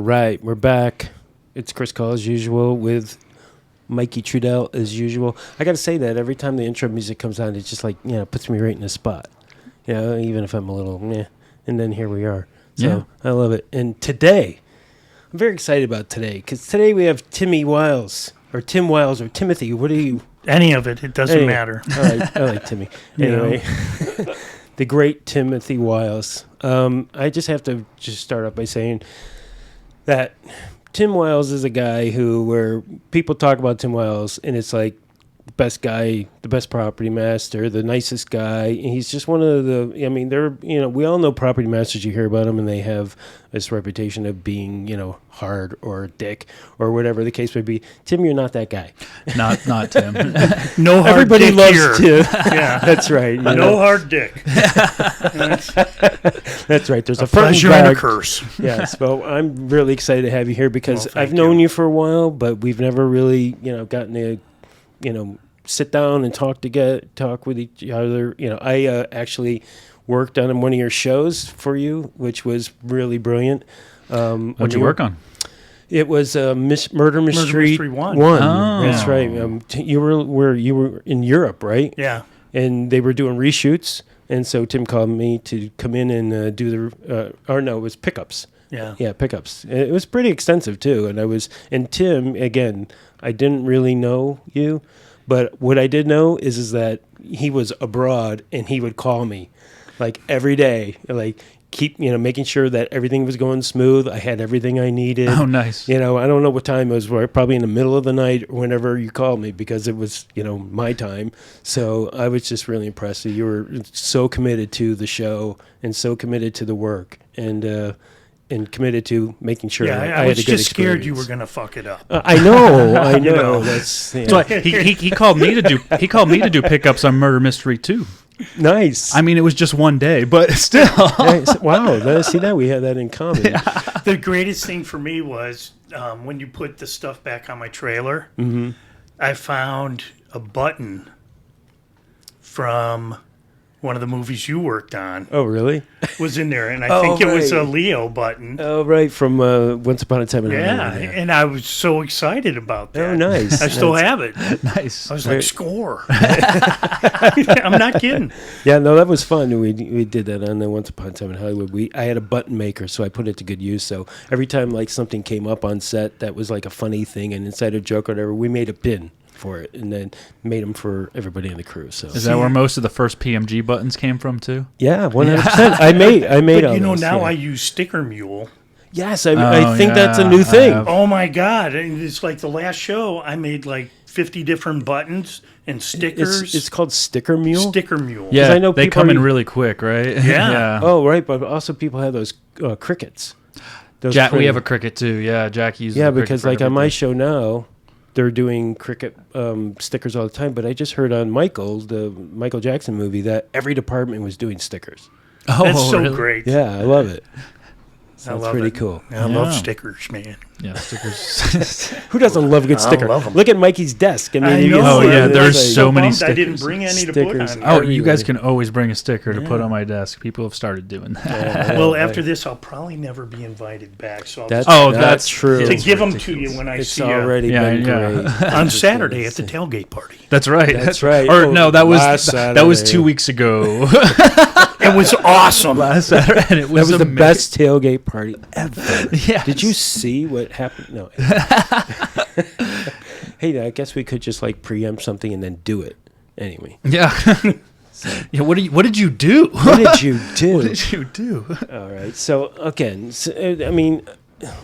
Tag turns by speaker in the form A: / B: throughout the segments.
A: right, we're back. It's Chris Call as usual with Mikey Trudel as usual. I got to say that every time the intro music comes on, it just like, puts me right in the spot. Even if I'm a little meh. And then here we are. So I love it. And today, I'm very excited about today because today we have Wiles or Timothy. What are you?
B: Any of it. It doesn't matter.
A: I like Timmy. Anyway, the great Timothy Wiles. I just have to start off by saying that Tim Wiles is a guy where people talk about Tim Wiles and it's like the best guy, the best property master, the nicest guy. And he's just one of we all know property masters. You hear about them and they have this reputation of being, hard or a dick or whatever the case may be. Tim, you're not that guy.
C: Not Tim.
B: No hard
A: Everybody
B: dick
A: loves
B: here.
A: Tim. Yeah, that's right.
B: No hard dick.
A: That's right. There's a
B: pleasure and a curse.
A: Yes. Well, I'm really excited to have you here because I've known you for a while, but we've never really, gotten to, sit down and talk with each other. I actually worked on one of your shows for you, which was really brilliant.
C: What'd you work on?
A: It was Murder Mystery 1.
C: Oh.
A: That's right. You were in Europe, right?
B: Yeah.
A: And they were doing reshoots, and so Tim called me to come in and do it was pickups. Yeah, pickups. It was pretty extensive too, and Tim, again, I didn't really know you, but what I did know is that he was abroad and he would call me like every day, like keep making sure that everything was going smooth. I had everything I needed.
C: Oh, nice.
A: I don't know what time it was, probably in the middle of the night or whenever you called me because it was my time. So I was just really impressed. You were so committed to the show and so committed to the work and committed to making sure I had a good experience.
B: I was just scared you were going to fuck it up.
A: I know. That's
C: So he called me to do pickups on Murder Mystery 2.
A: Nice.
C: I mean, it was just one day, but still.
A: Wow. See that we had that in common.
C: Yeah.
B: The greatest thing for me was when you put the stuff back on my trailer. Mm-hmm. I found a button from one of the movies you worked on.
A: Oh, really?
B: Was in there, and I think it was a Leo button.
A: Oh, right, from Once Upon a Time in Hollywood.
B: Yeah, and I was so excited about that.
A: Oh, nice.
B: I still have it.
C: Nice.
B: I was like, score. I'm not kidding.
A: Yeah, no, that was fun. We did that on the Once Upon a Time in Hollywood. I had a button maker, so I put it to good use. So every time like something came up on set that was like a funny thing, an insider joke or whatever, we made a pin for it and then made them for everybody in the crew. So
C: is that where most of the first PMG buttons came from too?
A: Yeah, 100%. I made
B: but
A: all those,
B: now I use Sticker Mule.
A: Yes, I think that's a new thing.
B: Oh my God. And it's like the last show I made like 50 different buttons and stickers.
A: It's called Sticker Mule?
B: Sticker Mule.
C: Yeah, I know they come in really quick, right?
B: Yeah.
A: Oh, right, but also people have those crickets.
C: We have a cricket too. Yeah, Jack uses
A: because like on my show now, they're doing cricket stickers all the time, but I just heard on the Michael Jackson movie, that every department was doing stickers.
B: Oh, that's so great.
A: Yeah, I love it.
B: That's
A: pretty cool.
B: I love stickers, man.
C: Yeah, stickers.
A: Who doesn't love a good sticker?
B: I love them.
A: Look at Mikey's desk.
B: I know.
C: There's so many stickers.
B: I didn't bring any to put on.
C: Oh, you guys can always bring a sticker to put on my desk. People have started doing that.
B: Well, after this, I'll probably never be invited back. So
A: that's true.
B: To give them to you when I see you.
A: It's already been great.
B: On Saturday at the tailgate party.
C: That's right.
A: That's right.
C: Or no, that was 2 weeks ago.
B: It was awesome.
C: Last Saturday, and it was
A: the best tailgate party ever.
C: Yes.
A: Did you see what happened? No. Hey, I guess we could just like preempt something and then do it. Anyway.
C: Yeah. Yeah. What did you do?
A: What did you do?
C: What did you do?
A: All right. So again,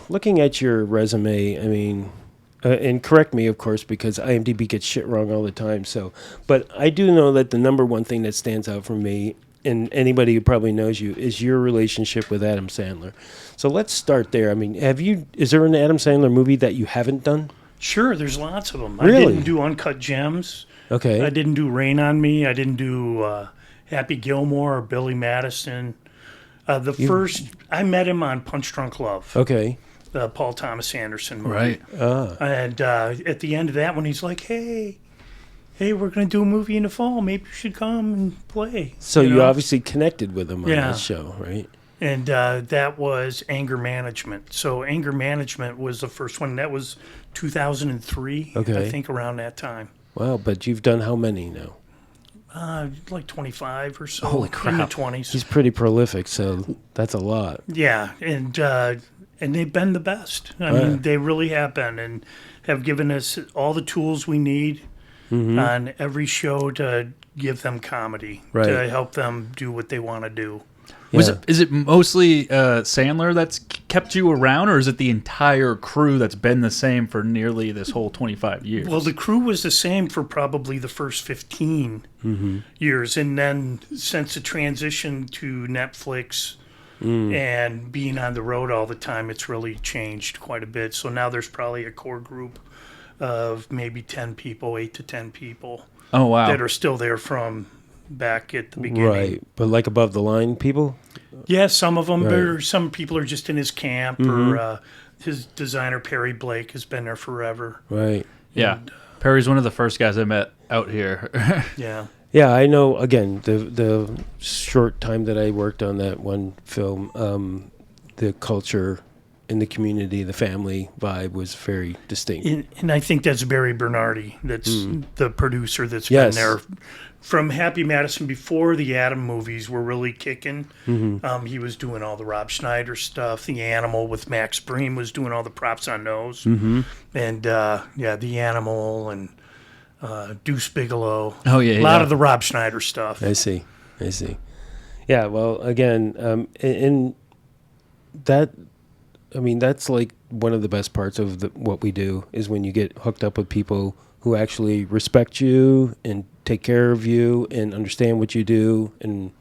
A: looking at your resume, and correct me, of course, because IMDb gets shit wrong all the time. So, but I do know that the number one thing that stands out for me, and anybody who probably knows you, is your relationship with Adam Sandler. So let's start there. Is there an Adam Sandler movie that you haven't done?
B: Sure, there's lots of them.
A: Really?
B: I didn't do Uncut Gems.
A: Okay.
B: I didn't do Rain on Me. I didn't do Happy Gilmore or Billy Madison. I met him on Punch Drunk Love.
A: Okay.
B: The Paul Thomas Anderson movie.
C: Right.
B: And at the end of that one, he's like, hey, we're going to do a movie in the fall. Maybe you should come and play.
A: So you obviously connected with him on
B: Yeah.
A: that show, right?
B: And that was Anger Management. So Anger Management was the first one. That was 2003,
A: Okay.
B: I think, around that time.
A: Wow, but you've done how many now?
B: Like 25 or so.
A: Holy
B: In the
A: crap.
B: 20s.
A: He's pretty prolific, so that's a lot.
B: Yeah, and they've been the best. I
A: Yeah.
B: mean, they really have been, and have given us all the tools we need on every show to give them comedy,
A: Right.
B: to help them do what they want to do.
A: Yeah.
C: Is it mostly Sandler that's kept you around, or is it the entire crew that's been the same for nearly this whole 25 years?
B: Well, the crew was the same for probably the first 15 years, and then since the transition to Netflix and being on the road all the time, it's really changed quite a bit. So now there's probably a core group of maybe 10 people, 8 to 10 people
C: Oh, wow.
B: that are still there from back at the beginning.
A: Right, but like above the line people?
B: Yeah, some of them,
A: Right.
B: or some people are just in his camp, or his designer Perry Blake has been there forever.
A: Right.
C: Yeah. Perry's one of the first guys I met out here.
B: Yeah.
A: Yeah, I know, again, the short time that I worked on that one film, the culture in the community, the family vibe was very distinct.
B: And I think that's Barry Bernardi. That's the producer that's
A: Yes.
B: been there from Happy Madison before the Adam movies were really kicking. He was doing all the Rob Schneider stuff. The Animal with Max Breen was doing all the props on those. And The Animal and Deuce Bigelow.
C: Oh, yeah,
B: a lot
C: yeah.
B: of the Rob Schneider stuff.
A: I see. Yeah, well, again, and that, I mean, that's like one of the best parts of what we do is when you get hooked up with people who actually respect you and take care of you and understand what you do, and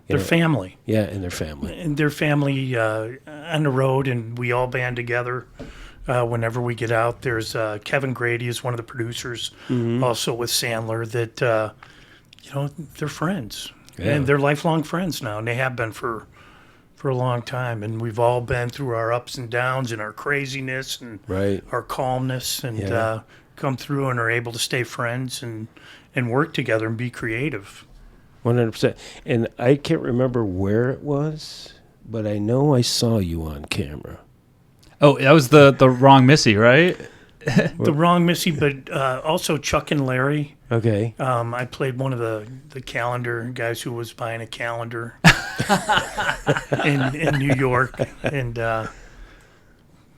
B: Their family.
A: Yeah, and their family.
B: And their family on the road, and we all band together whenever we get out. There's Kevin Grady is one of the producers, also with Sandler, that, they're friends.
A: Yeah.
B: And they're lifelong friends now, and they have been for a long time. And we've all been through our ups and downs and our craziness and
A: Right.
B: our calmness, and
A: Yeah.
B: come through and are able to stay friends and work together and be creative.
A: 100%. And I can't remember where it was, but I know I saw you on camera.
C: Oh, that was the wrong Missy, right?
B: The wrong Missy, but also Chuck and Larry.
A: Okay.
B: I played one of the calendar guys who was buying a calendar in New York, and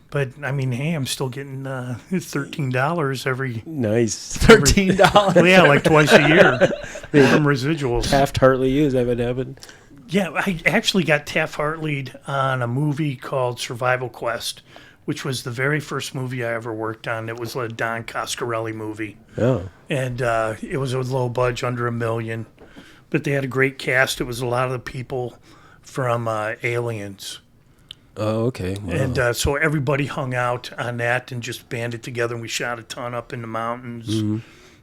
B: but I mean, hey, I'm still getting $13 every,
A: Nice.
C: $13.
B: well, yeah, like twice a year from residuals.
A: Taft-Hartley used, that would happen.
B: Yeah, I actually got Taft-Hartley'd on a movie called Survival Quest, which was the very first movie I ever worked on. It was a Don Coscarelli movie.
A: Oh.
B: And it was a low budget, under $1 million. But they had a great cast. It was a lot of the people from Aliens.
A: Oh, okay. Wow.
B: And so everybody hung out on that and just banded together, and we shot a ton up in the mountains.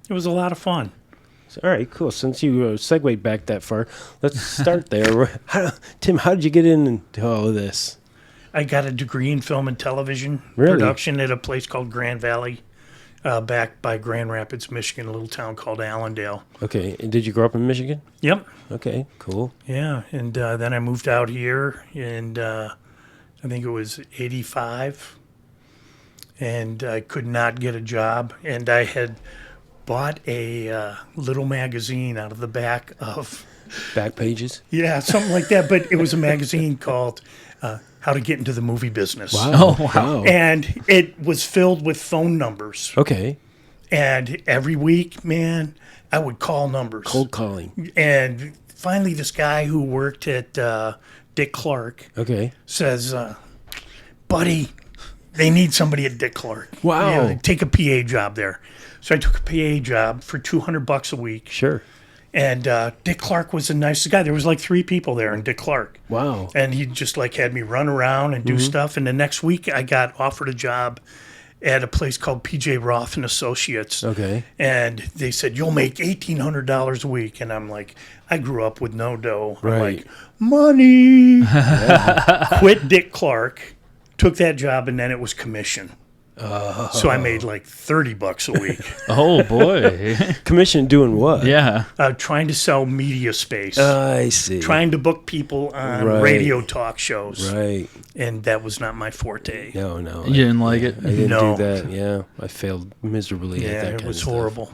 B: It was a lot of fun.
A: All right, cool. Since you segued back that far, let's start there. Tim, how did you get into all of this?
B: I got a degree in film and television
A: Really?
B: production at a place called Grand Valley, back by Grand Rapids, Michigan, a little town called Allendale.
A: Okay, and did you grow up in Michigan?
B: Yep.
A: Okay, cool.
B: Yeah, and then I moved out here, and I think it was 85, and I could not get a job, and I had bought a little magazine out of the back of,
A: Back pages?
B: yeah, something like that, but it was a magazine called How to Get into the Movie Business.
C: Oh, wow.
B: And it was filled with phone numbers.
A: Okay,
B: And every week, man, I would call numbers.
A: cold calling.
B: And finally, this guy who worked at Dick Clark
A: Okay.
B: says, buddy, they need somebody at Dick Clark.
A: Wow.
B: Yeah, take a PA job there. So I took a PA job for $200 a week.
A: Sure.
B: And Dick Clark was the nicest guy. There was like 3 people there in Dick Clark.
A: Wow.
B: And he just like had me run around and do stuff. And the next week I got offered a job at a place called PJ Roth and Associates.
A: Okay.
B: And they said, you'll make $1,800 a week. And I'm like, I grew up with no dough. I'm
A: Right.
B: like, money. Quit Dick Clark, took that job, and then it was commission. So I made like $30 a week.
C: Oh boy.
A: Commission doing what?
C: Yeah.
B: Trying to sell media space.
A: I see.
B: Trying to book people on
A: Right.
B: radio talk shows.
A: Right.
B: And that was not my forte.
A: No.
C: You didn't like it?
A: I didn't
B: No.
A: do that. Yeah. I failed miserably at
B: Yeah,
A: that
B: it
A: kind
B: was
A: of stuff.
B: horrible.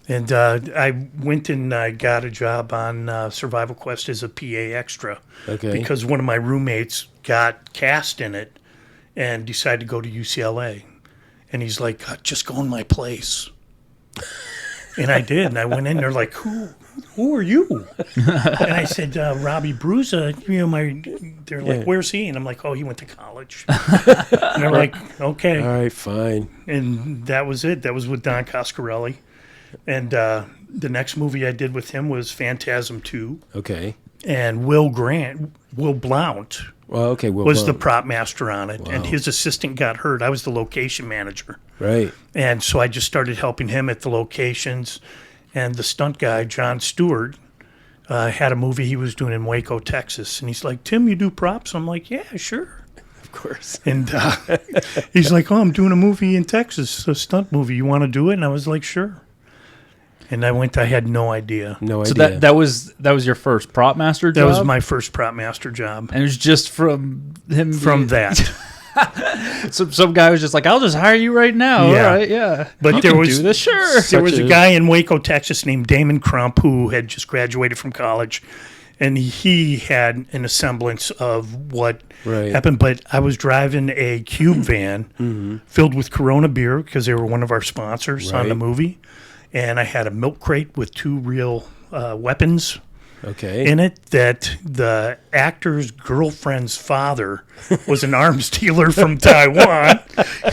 B: And I went and I got a job on Survival Quest as a PA extra.
A: Okay.
B: Because one of my roommates got cast in it and decided to go to UCLA. And he's like, just go in my place. And I did. And I went in there like, who are you? And I said, Robbie Bruza. They're like,
A: Yeah.
B: where's he? And I'm like, oh, he went to college. And they're like, okay.
A: All right, fine.
B: And that was it. That was with Don Coscarelli. And the next movie I did with him was Phantasm 2.
A: Okay.
B: And Will Blount
A: Well, okay. Well,
B: was the prop master on it.
A: Wow.
B: And his assistant got hurt. I was the location manager.
A: right.
B: And so I just started helping him at the locations. And the stunt guy, John Stewart, had a movie he was doing in Waco, Texas. And he's like, Tim, you do props? I'm like, yeah, sure.
A: Of course.
B: And he's like, oh, I'm doing a movie in Texas, a stunt movie. You want to do it? And I was like, sure. And I went. I had no idea.
A: No
C: So
A: idea.
C: that was your first prop master
B: That
C: job?
B: was my first prop master job.
C: And it was just from him.
B: From that,
C: Some guy was just like, I'll just hire you right now.
B: Yeah.
C: All right, yeah.
B: But
C: You
B: there
C: can
B: was-
C: do this, sure.
B: there
A: Such
B: was a
A: a-
B: guy in Waco, Texas, named Damon Crump, who had just graduated from college, and he had an semblance of what
A: Right.
B: happened. But I was driving a cube van filled with Corona beer because they were one of our sponsors on the
A: Right.
B: movie, and I had a milk crate with 2 real weapons
A: Okay.
B: in it that the actor's girlfriend's father was an arms dealer from Taiwan,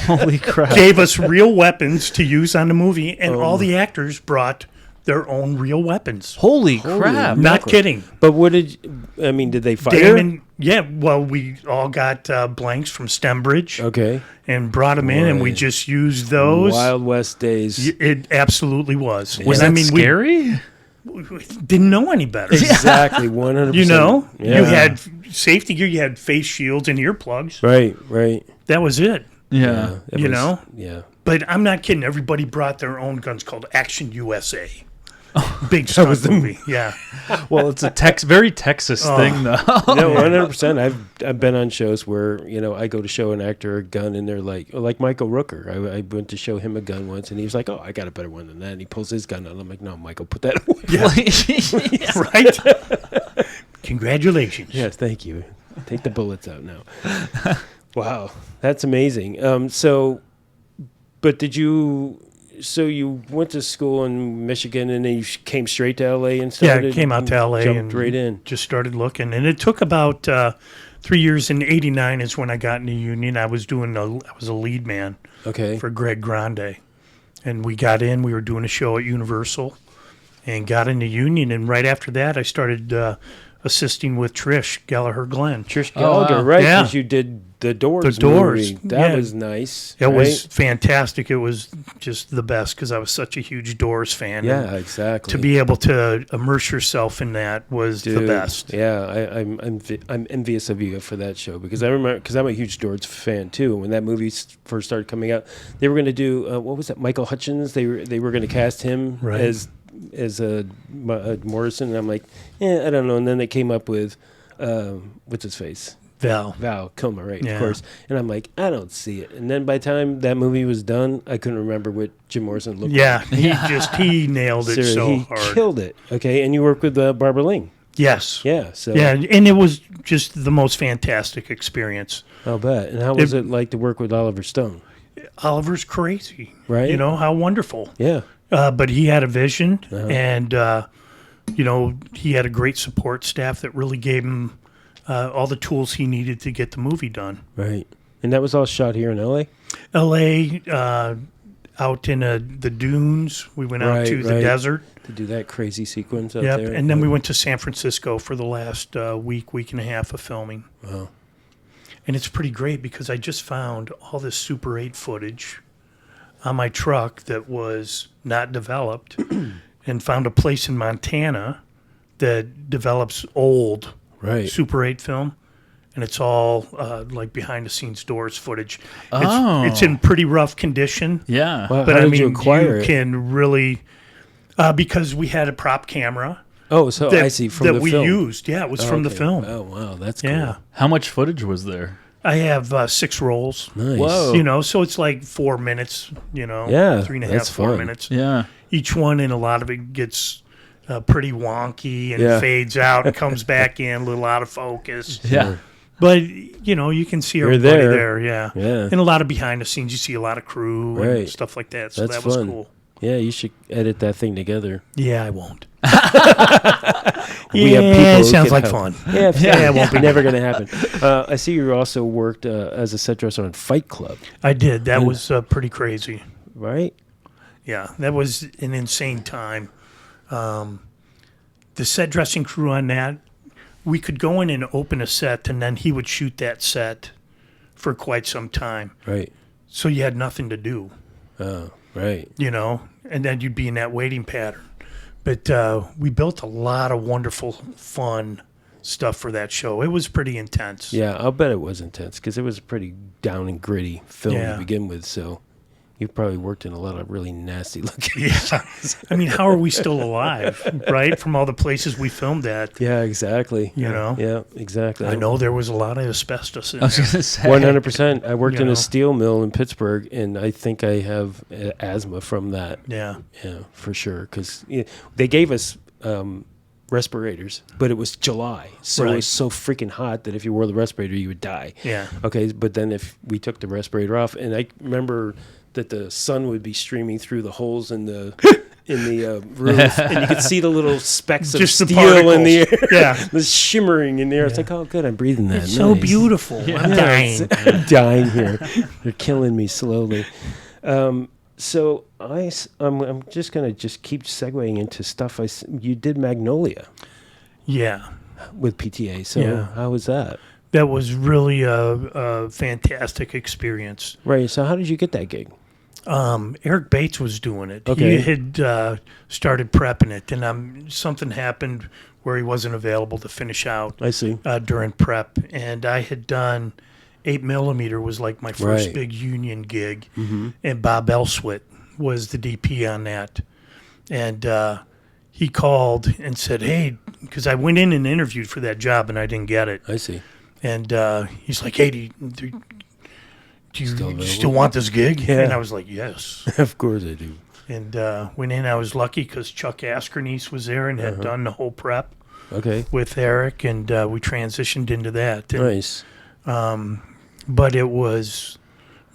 C: Holy crap.
B: gave us real weapons to use on the movie, and all the actors brought their own real weapons.
C: Holy crap.
B: Not kidding.
A: But what did did they fire?
B: Damon, yeah, well, we all got blanks from Stembridge
A: Okay.
B: and brought them in, and we
A: Boy.
B: just used those.
A: Wild West days.
B: It absolutely was.
C: Was
B: And
C: that scary?
B: We didn't know any better.
A: Exactly. 100%.
B: You know,
A: Yeah.
B: you had safety gear, you had face shields and earplugs.
A: Right. Right.
B: That was it.
C: Yeah.
A: It
B: You
A: was-
B: know?
A: Yeah.
B: But I'm not kidding. Everybody brought their own guns called Action USA. Big stunt movie. Yeah.
C: Well, it's a very Texas thing, though.
A: No, 100%. I've been on shows where I go to show an actor a gun, and they're like Michael Rooker. I went to show him a gun once, and he was like, "Oh, I got a better one than that." And he pulls his gun out. I'm like, "No, Michael, put that away."
B: Right? Congratulations.
A: Yes, thank you. Take the bullets out now. Wow, that's amazing. But did you? So you went to school in Michigan, and then you came straight to LA and
B: Yeah,
A: started.
B: I came out to LA
A: jumped
B: and
A: right in.
B: just started looking. And it took about 3 years. In '89 is when I got in the union. I was a lead man
A: Okay.
B: for Greg Grande. And we got in. We were doing a show at Universal and got in the union. And right after that, I started assisting with Trish Gallagher-Glenn.
A: Trish Gallagher,
C: wow.
A: right?
B: Yeah.
A: Because you did the Doors.
B: The Doors,
A: movie. That
B: yeah.
A: was nice.
B: It
A: right?
B: was fantastic. It was just the best because I was such a huge Doors fan.
A: Yeah,
B: And
A: exactly.
B: to be able to immerse yourself in that was the
A: Dude,
B: best.
A: Yeah, I'm envious of you for that show because I remember because I'm a huge Doors fan too. When that movie first started coming out, they were going to do what was that? Michael Hutchins. They were going to cast him
B: Right.
A: as Morrison. And I'm like, I don't know. And then they came up with what's his face. Val Kilmer, right?
B: Yeah.
A: Of course. And I'm like, I don't see it. And then by the time that movie was done, I couldn't remember what Jim Morrison looked like.
B: Yeah, he nailed it
A: Seriously,
B: so
A: he
B: hard.
A: killed it. Okay, and you work with Barbara Ling.
B: Yes.
A: Yeah, so
B: Yeah, and it was just the most fantastic experience.
A: I'll bet. And how was it like to work with Oliver Stone?
B: Oliver's crazy.
A: Right.
B: You know, how wonderful.
A: Yeah.
B: But he had a vision,
A: Uh-huh.
B: and, he had a great support staff that really gave him all the tools he needed to get the movie done.
A: Right. And that was all shot here in L.A.?
B: L.A., out in the dunes. We went out to the
A: Right.
B: desert.
A: To do that crazy sequence out
B: Yep.
A: there?
B: And then we went to San Francisco for the last week and a half of filming.
A: Wow.
B: And it's pretty great because I just found all this Super 8 footage on my truck that was not developed and found a place in Montana that develops old
A: Right.
B: Super 8 film. and it's all like behind the scenes doors footage.
C: Oh.
B: It's in pretty rough condition.
C: Yeah.
A: Wow,
B: But
A: how
B: I
A: did
B: mean,
A: you acquire
B: you
A: it?
B: can really because we had a prop camera
A: Oh, so
B: that,
A: I see from
B: that
A: the
B: we
A: film.
B: used. Yeah, it was from the
A: Okay.
B: film.
A: Oh, wow, that's cool.
B: Yeah,
C: How much footage was there?
B: I have 6 rolls.
A: Nice.
C: Whoa.
B: So it's like 4 minutes.
A: Yeah,
B: 3.5,
A: that's
B: 4
A: fun.
B: minutes.
C: Yeah.
B: Each one, and a lot of it gets pretty wonky and
A: Yeah.
B: fades out and comes back in a little out of focus.
C: Yeah.
B: But you can see
A: You're
B: everybody
A: there.
B: there. Yeah,
A: Yeah.
B: and a lot of behind the scenes. You see a lot of crew and
A: Right.
B: stuff like that. So
A: That's
B: that was
A: fun.
B: cool.
A: Yeah, you should edit that thing together.
B: Yeah, I won't.
A: We have people
B: it
A: who
B: sounds
A: can
B: like
A: help.
B: fun.
A: Yeah,
B: Yeah, it won't be.
A: never going to happen. I see you also worked as a set dresser on Fight Club,
B: I did. That was pretty crazy.
A: right?
B: Yeah, that was an insane time. The set dressing crew on that, we could go in and open a set, and then he would shoot that set for quite some time.
A: Right.
B: So you had nothing to do,
A: Oh, right.
B: and then you'd be in that waiting pattern. But we built a lot of wonderful, fun stuff for that show. It was pretty intense.
A: Yeah, I'll bet it was intense because it was a pretty down and gritty film
B: Yeah.
A: to begin with. So you probably worked in a lot of really nasty looking.
B: Yeah. I mean, how are we still alive, right? From all the places we filmed at.
A: Yeah, exactly.
B: You know?
A: Yeah, exactly.
B: I know there was a lot of asbestos in
C: I was
B: there.
C: going to say.
A: 100%. I worked
B: You
A: in
B: know?
A: a steel mill in Pittsburgh, and I think I have asthma from that.
B: Yeah.
A: Yeah, for sure. Because they gave us respirators, but it was July, so it
B: Right.
A: was so freaking hot that if you wore the respirator, you would die.
B: Yeah.
A: Okay, but then if we took the respirator off, and I remember that the sun would be streaming through the holes in the roof, and you could see the little specks of
B: Just the
A: steel in the air,
B: particles. Yeah.
A: the shimmering in the air. It's
B: Yeah.
A: like, oh, good, I'm breathing that.
B: It's so
A: Nice.
B: beautiful. I'm
A: Yeah,
B: dying.
A: I'm dying here. They're killing me slowly. So I'm just gonna keep segueing into stuff. You did Magnolia
B: Yeah.
A: with PTA. So
B: Yeah.
A: how was that?
B: That was really a fantastic experience.
A: Right. So how did you get that gig?
B: Eric Bates was doing it.
A: Okay.
B: He had started prepping it, and something happened where he wasn't available to finish out
A: I see.
B: during prep. And I had done 8mm was like my first
A: Right.
B: big union gig,
A: Mm-hmm.
B: and Bob Elswit was the DP on that. And he called and said, hey, because I went in and interviewed for that job, and I didn't get it.
A: I see.
B: And he's like, hey, do you
A: Still
B: still want this gig?
A: Yeah.
B: And I was like, yes.
A: Of course I do.
B: And went in. I was lucky because Chuck Askernies was there and had done the whole prep
A: Okay.
B: with Eric, and we transitioned into that. And,
A: Nice.
B: but it was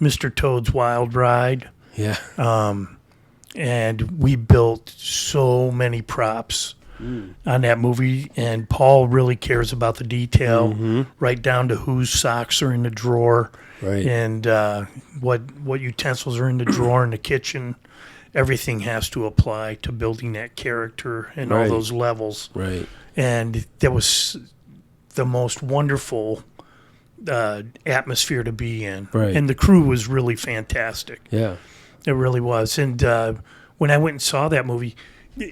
B: Mr. Toad's Wild Ride,
A: Yeah.
B: and we built so many props on that movie. And Paul really cares about the detail, right down to whose socks are in the drawer.
A: Right.
B: And what utensils are in the drawer in the kitchen. Everything has to apply to building that character and all
A: Right.
B: those levels.
A: Right.
B: And that was the most wonderful atmosphere to be in.
A: Right.
B: And the crew was really fantastic.
A: Yeah.
B: It really was. And when I went and saw that movie,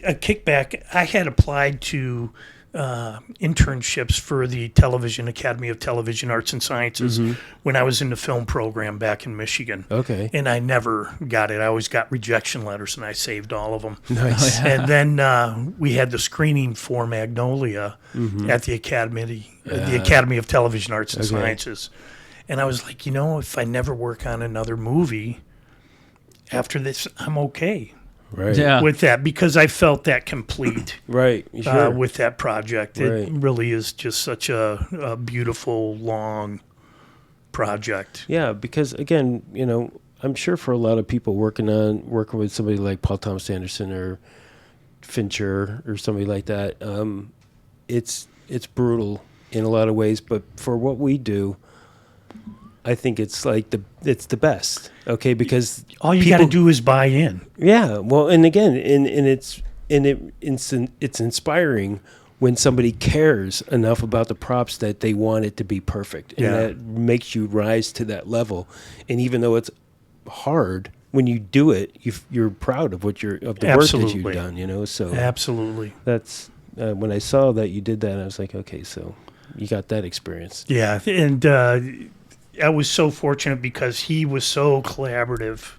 B: a kickback, I had applied to internships for the Television Academy of Television Arts and Sciences when I was in the film program back in Michigan.
A: Okay.
B: And I never got it. I always got rejection letters, and I saved all of them.
A: Nice.
B: And then we had the screening for Magnolia at the Academy of Television Arts and
A: Okay.
B: Sciences. And I was like, if I never work on another movie after this, I'm okay
A: Right.
C: Yeah.
B: with that, because I felt that complete
A: Right. Sure.
B: with that project. It
A: Right.
B: really is just such a beautiful, long project.
A: Yeah, because again, I'm sure for a lot of people working with somebody like Paul Thomas Anderson or Fincher or somebody like that, it's brutal in a lot of ways. But for what we do, I think it's like it's the best. Okay, because
B: All you got to do is buy in.
A: Yeah, well, and again, it's inspiring when somebody cares enough about the props that they want it to be perfect, and
B: Yeah.
A: that makes you rise to that level. And even though it's hard, when you do it, you're proud of of the work that
B: Absolutely.
A: you've done. So
B: Absolutely.
A: that's when I saw that you did that, I was like, okay, so you got that experience.
B: Yeah, and I was so fortunate because he was so collaborative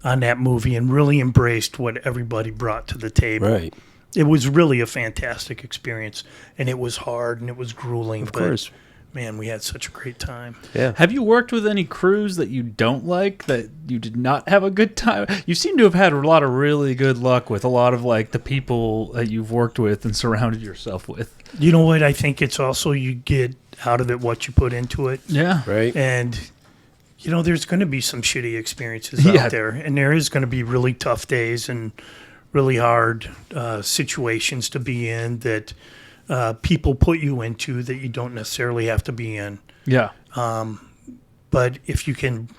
B: on that movie and really embraced what everybody brought to the table.
A: Right.
B: It was really a fantastic experience, and it was hard and it was grueling.
A: Of course.
B: Man, we had such a great time.
A: Yeah.
C: Have you worked with any crews that you don't like, that you did not have a good time? You seem to have had a lot of really good luck with a lot of like the people that you've worked with and surrounded yourself with.
B: You know what? I think it's also you get out of it what you put into it.
C: Yeah.
A: Right.
B: And, you know, there's going to be some shitty experiences
C: Yeah.
B: out there. And there is going to be really tough days and really hard situations to be in that people put you into that you don't necessarily have to be in.
C: Yeah.
B: But if you can,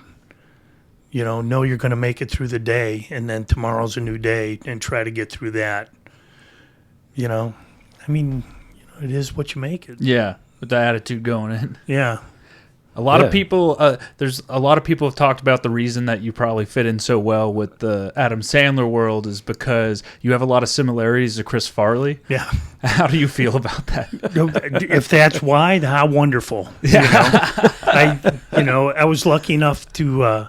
B: know you're going to make it through the day, and then tomorrow's a new day, and try to get through that, it is what you make it.
C: Yeah. With the attitude going in.
B: Yeah.
C: A lot of people, there's a lot of people have talked about the reason that you probably fit in so well with the Adam Sandler world is because you have a lot of similarities to Chris Farley.
B: Yeah.
C: How do you feel about that?
B: If that's why, how wonderful. Yeah. I was lucky enough to,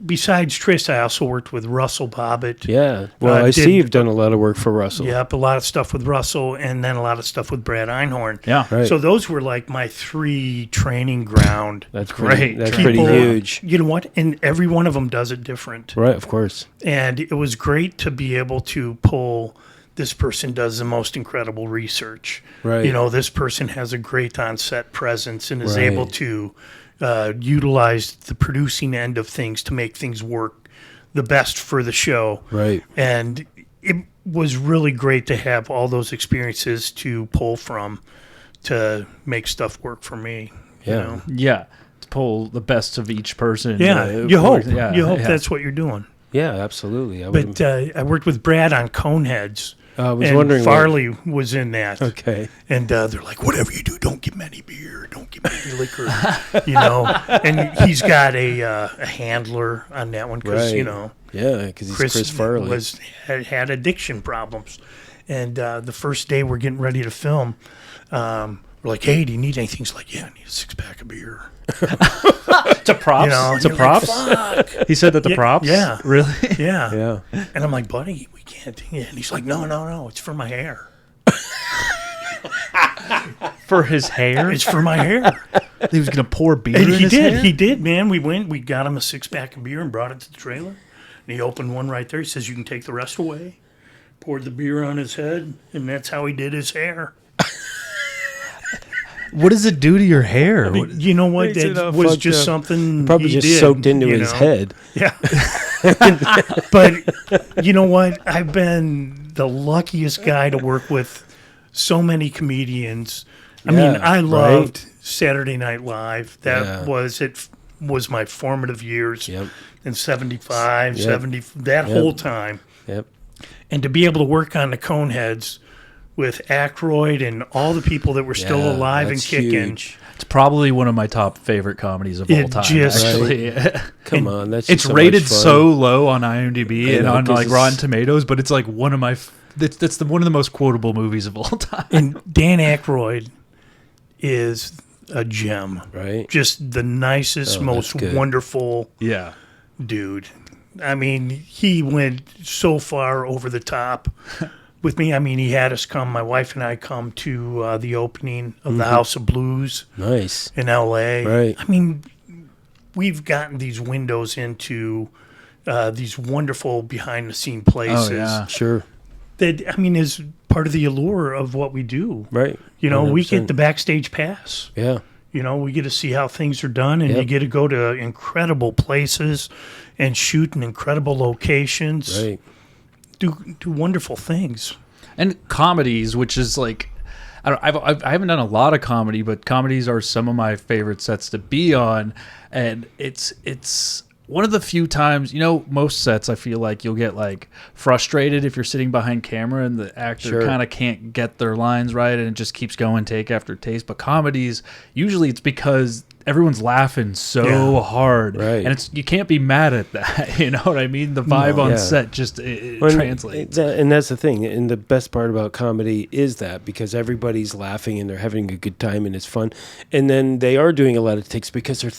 B: besides Tris, I also worked with Russell Bobbitt.
A: Yeah. Well, I see you've done a lot of work for Russell.
B: Yep, a lot of stuff with Russell, and then a lot of stuff with Brad Einhorn.
C: Yeah.
A: Right.
B: So those were like my 3 training ground.
A: That's
C: great.
A: That's
B: people.
A: pretty huge.
B: You know what? And every one of them does it different.
A: Right, of course.
B: And it was great to be able to pull, this person does the most incredible research.
A: Right.
B: This person has a great on-set presence and is
A: Right.
B: able to utilize the producing end of things to make things work the best for the show.
A: Right.
B: And it was really great to have all those experiences to pull from to make stuff work for me.
A: Yeah.
C: Yeah. To pull the best of each person.
B: Yeah, you hope.
C: Yeah,
B: You hope
C: yeah.
B: that's what you're doing.
A: Yeah, absolutely.
B: But I worked with Brad on Coneheads.
A: I was
B: and
A: wondering.
B: Farley was in that.
A: Okay.
B: And they're like, whatever you do, don't give him any beer. Don't give him any liquor. And he's got a handler on that one because,
A: Right. Yeah, because he's Chris Farley.
B: had addiction problems. And the first day we're getting ready to film, we're like, hey, do you need anything? He's like, yeah, I need a 6-pack of beer.
C: It's a props. It's a
B: you're
C: props.
B: like, fuck.
C: He said that the props.
B: Yeah.
C: Really?
B: Yeah.
A: Yeah.
B: And I'm like, buddy, we can't do it. And he's like, no, it's for my hair.
C: For his hair.
B: It's for my hair.
C: He was gonna pour beer.
B: And
C: in his hair?
B: he did, man. We got him a 6-pack of beer and brought it to the trailer. And he opened one right there. He says, you can take the rest away. Poured the beer on his head, and that's how he did his hair.
C: What does it do to your hair?
B: You know what?
A: Makes it
B: That
A: all
B: was
A: fucked
B: just
A: up.
B: something
A: Probably
B: he
A: just
B: did,
A: soaked into
B: you
A: his
B: know?
A: head.
B: Yeah. But you know what? I've been the luckiest guy to work with so many comedians. I mean, I loved Saturday Night Live. That was my formative years
A: Yep.
B: in 75,
A: Yep.
B: 70, that whole time.
A: Yep.
B: And to be able to work on the Coneheads with Aykroyd and all the people that were still
A: Yeah,
B: alive and
A: that's
B: kicking.
A: huge.
C: It's probably one of my top favorite comedies of all
B: It
C: time.
B: just-
C: Actually,
A: Come on, that's
C: it's
A: just so
C: rated
A: much fun.
C: so low on IMDb
A: I
C: and
A: know,
C: on
A: 'cause
C: like
A: it's-
C: Rotten Tomatoes, but it's like one of my. That's one of the most quotable movies of all time.
B: And Dan Aykroyd is a gem.
A: Right.
B: Just the nicest,
A: Oh,
B: most
A: that's good.
B: wonderful
C: Yeah.
B: dude. I mean, he went so far over the top with me. I mean, he had us come, my wife and I come to the opening of the House of Blues
A: Nice.
B: in L.A.
A: Right.
B: I mean, we've gotten these windows into these wonderful behind-the-scene places.
C: Oh yeah.
A: Sure.
B: That, I mean, is part of the allure of what we do.
A: Right.
B: We
A: 100%.
B: get the backstage pass.
A: Yeah.
B: We get to see how things are done, and you
A: Yep.
B: get to go to incredible places and shoot in incredible locations.
A: Right.
B: Do wonderful things.
C: And comedies, which is like, I haven't done a lot of comedy, but comedies are some of my favorite sets to be on, and it's one of the few times, most sets I feel like you'll get like frustrated if you're sitting behind camera and the actor
A: Sure.
C: kind of can't get their lines right and it just keeps going take after take. But comedies, usually it's because everyone's laughing so hard,
A: Right.
C: and you can't be mad at that. You know what I mean? The vibe on set just it translates.
A: And that's the thing. And the best part about comedy is that because everybody's laughing and they're having a good time and it's fun. And then they are doing a lot of takes because they're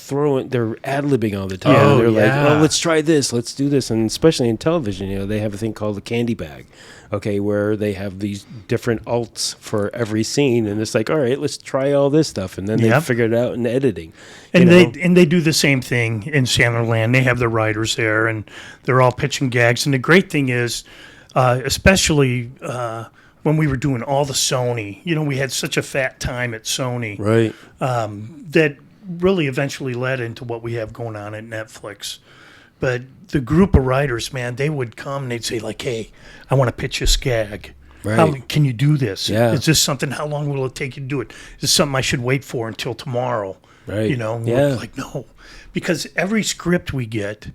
A: ad-libbing all the time.
C: Oh,
A: they're like,
C: yeah.
A: oh, let's try this, let's do this. And especially in television, they have a thing called the candy bag. Okay, where they have these different alts for every scene, and it's like, all right, let's try all this stuff, and then they figure it out in editing.
B: And they do the same thing in Sandlerland. They have the writers there, and they're all pitching gags. And the great thing is, especially when we were doing all the Sony, we had such a fat time at Sony,
A: Right.
B: that really eventually led into what we have going on at Netflix. But the group of writers, man, they would come and they'd say, like, hey, I want to pitch this gag.
A: Right.
B: Can you do this?
A: Yeah.
B: Is this something, how long will it take you to do it? Is this something I should wait for until tomorrow?
A: Right.
B: And
A: Yeah.
B: we're like, no. Because every script we get,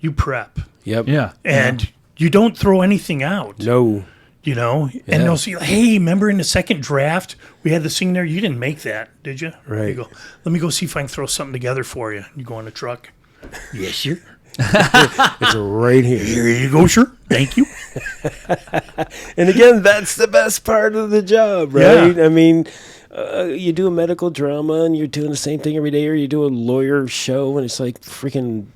B: you prep.
A: Yep.
C: Yeah,
B: And you don't throw anything out.
A: No.
B: And they'll say, hey, remember in the second draft, we had the scene there? You didn't make that, did you?
A: Right.
B: You go, let me go see if I can throw something together for you. You go on the truck. Yes, sir.
A: It's right here.
B: Here you go, sir. Thank you.
A: And again, that's the best part of the job, right?
B: Yeah.
A: I mean, you do a medical drama and you're doing the same thing every day, or you do a lawyer show and it's like freaking,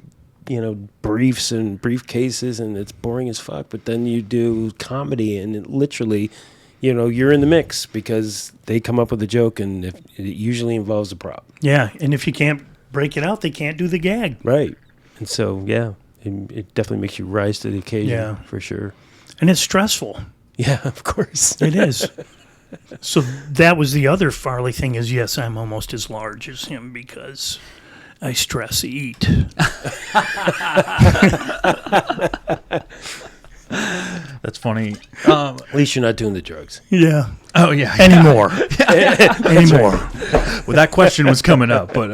A: briefs and briefcases and it's boring as fuck. But then you do comedy and it literally, you're in the mix because they come up with a joke and it usually involves a prop.
B: Yeah, and if you can't break it out, they can't do the gag.
A: Right. And so, yeah, it definitely makes you rise to the occasion,
B: Yeah.
A: for sure.
B: And it's stressful.
A: Yeah, of course.
B: It is. So that was the other Farley thing is, yes, I'm almost as large as him because I stress eat.
C: that's funny.
A: At least you're not doing the drugs.
B: Yeah.
C: Oh yeah,
B: Anymore. Anymore.
C: Well, that question was coming up, but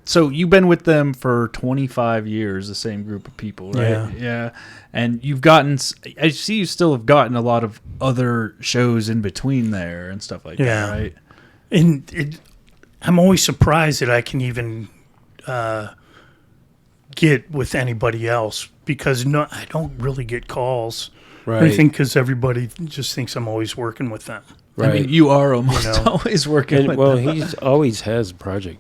C: so you've been with them for 25 years, the same group of people, right? Yeah. And you've gotten, I see you still have gotten a lot of other shows in between there and stuff like that, right?
B: And I'm always surprised that I can even get with anybody else because I don't really get calls or anything because everybody just thinks I'm always working with them.
A: Right.
C: I mean, you are almost always working with them.
A: He always has a project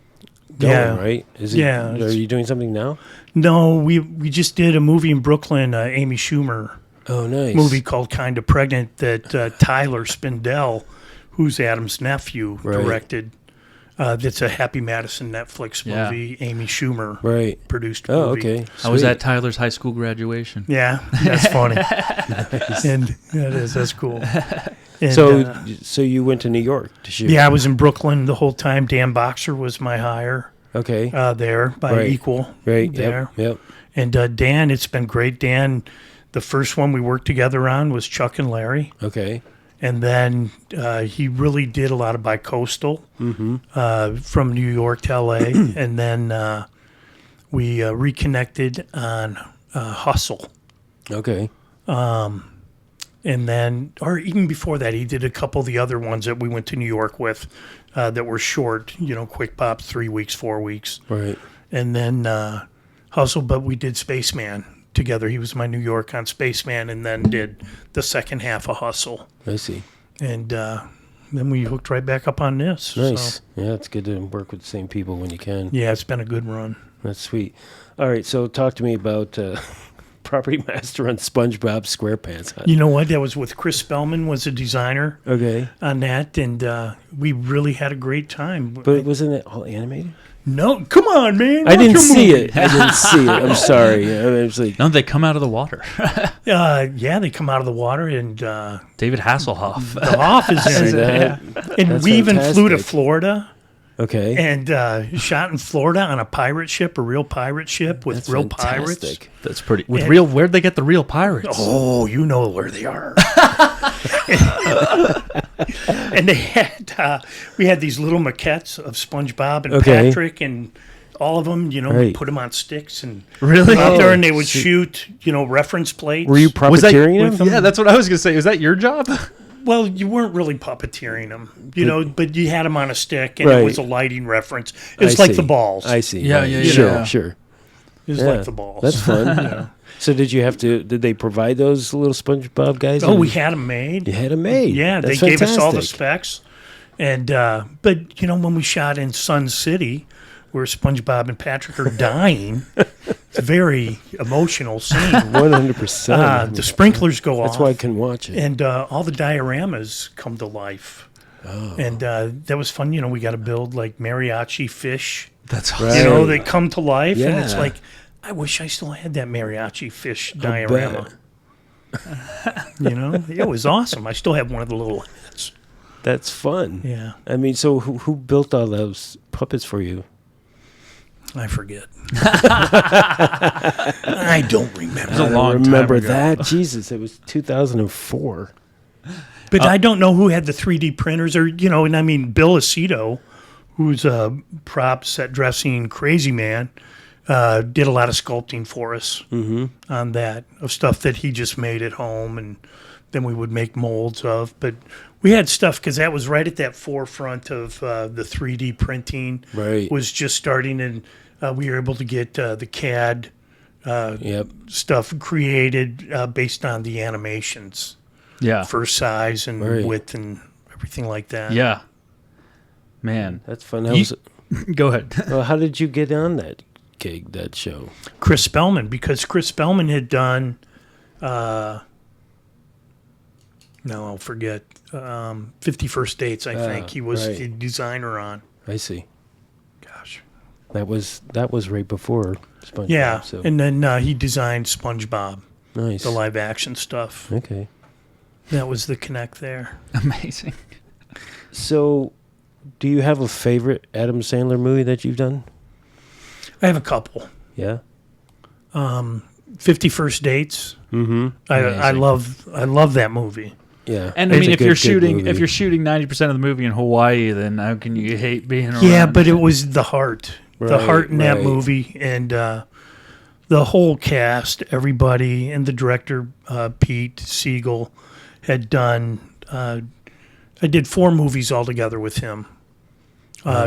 A: going, right? Is it,
B: Yeah.
A: Are you doing something now?
B: No, we just did a movie in Brooklyn, Amy Schumer
A: Oh, nice.
B: movie called Kind of Pregnant that Tyler Spindell, who's Adam's nephew, directed. That's a Happy Madison Netflix movie. Amy Schumer produced a movie.
A: Okay.
C: How was
A: Sweet.
C: that Tyler's high school graduation?
B: Yeah, that's funny. And that's cool. And,
A: So you went to New York to shoot?
B: yeah, I was in Brooklyn the whole time. Dan Boxer was my hire
A: Okay.
B: there by Equal.
A: Right.
B: There.
A: Yep.
B: And Dan, it's been great. Dan, the first one we worked together on was Chuck and Larry.
A: Okay.
B: And then he really did a lot of bicoastal from New York to L.A. And then we reconnected on Hustle.
A: Okay.
B: And then, or even before that, he did a couple of the other ones that we went to New York with that were short, quick pops, 3 weeks, 4 weeks.
A: Right.
B: And then Hustle, but we did Spaceman together. He was my New York on Spaceman and then did the second half of Hustle.
A: I see.
B: And then we hooked right back up on this.
A: Nice.
B: So,
A: Yeah, it's good to work with the same people when you can.
B: yeah, it's been a good run.
A: That's sweet. All right, so talk to me about Property Master on SpongeBob SquarePants.
B: You know what? That was with Chris Spellman was a designer
A: Okay.
B: on that, and we really had a great time.
A: But wasn't it all animated?
B: No, come on, man.
A: I didn't
B: Watch a
A: see
B: movie.
A: it. I didn't see it. I'm sorry. I was like,
C: No, they come out of the water.
B: Yeah, they come out of the water, and
C: David Hasselhoff.
B: the Hoff is in it.
A: that-
B: And
A: that's
B: we even flew to
A: fantastic.
B: Florida
A: okay.
B: and shot in Florida on a pirate ship, a real pirate ship with
A: That's
B: real pirates.
A: fantastic.
C: That's pretty. With
B: And-
C: real, where'd they get the real pirates?
B: Oh, you know where they are. And they had we had these little maquettes of SpongeBob and
A: Okay.
B: Patrick and all of them.
A: Right.
B: Put them on sticks and
C: Really?
B: out there, and they
A: Oh,
B: would
A: sweet.
B: shoot reference plates.
A: Were you
C: Was that-
A: profiteering him?
C: Yeah, that's what I was gonna say. Is that your job?
B: Well, you weren't really puppeteering them, but you had them on a stick, and
A: Right.
B: it was a lighting reference. It's like the balls.
A: I see.
C: Yeah,
A: right.
C: yeah,
A: Sure,
C: yeah.
A: sure.
B: It's
A: Yeah,
B: like the balls.
A: That's fun. So did they provide those little SpongeBob guys?
B: Oh, we had them made.
A: You had them made.
B: Yeah,
A: That's
B: they gave us all the
A: fantastic.
B: specs. And but when we shot in Sun City, where SpongeBob and Patrick are dying, it's a very emotional scene.
A: 100%.
B: The sprinklers go off.
A: That's why I can watch it.
B: And all the dioramas come to life. Oh. And that was fun. We got to build like mariachi fish.
C: That's
A: Right.
C: awesome.
B: They come to life, and it's
A: Yeah.
B: like, I wish I still had that mariachi fish
A: bet.
B: diorama. It was awesome. I still have one of the little hats.
A: That's fun.
B: Yeah,
A: I mean, so who built all those puppets for you?
B: I forget. I don't remember.
C: It was a
A: I
C: long
A: don't
C: time
A: remember
C: ago.
A: that. Jesus, it was 2004.
B: But I don't know who had the 3D printers, or and I mean Bill Aceto, who's a prop set dressing crazy man, did a lot of sculpting for us on that, of stuff that he just made at home, and then we would make molds of. But we had stuff because that was right at that forefront of the 3D printing.
A: Right.
B: Was just starting, and we were able to get the CAD
A: Yep.
B: stuff created based on the animations
C: Yeah.
B: for size and
A: Right.
B: width and everything like that.
C: Yeah. Man.
A: That's fun.
C: Go ahead.
A: Well, how did you get on that gig, that show?
B: Chris Spellman, because Chris Spellman had done, no, I'll forget, 50 First Dates, I think. He was
A: right.
B: the designer on.
A: I see.
B: Gosh.
A: That was right before SpongeBob.
B: Yeah,
A: So.
B: and then he designed SpongeBob,
A: Nice.
B: the live action stuff.
A: Okay.
B: That was the connect there.
C: Amazing.
A: So, do you have a favorite Adam Sandler movie that you've done?
B: I have a couple.
A: Yeah.
B: 50 First Dates.
A: Mm-hmm.
B: I
C: Amazing.
B: love that movie.
A: Yeah.
C: And I
A: It's
C: mean,
A: a
C: if
A: good-
C: you're
A: good
C: shooting
A: movie.
C: 90% of the movie in Hawaii, then how can you hate being around?
B: Yeah, but it was the heart. The
A: Right,
B: heart in that
A: right.
B: movie, and the whole cast, everybody, and the director, Pete Siegel, had done. I did 4 movies altogether with him.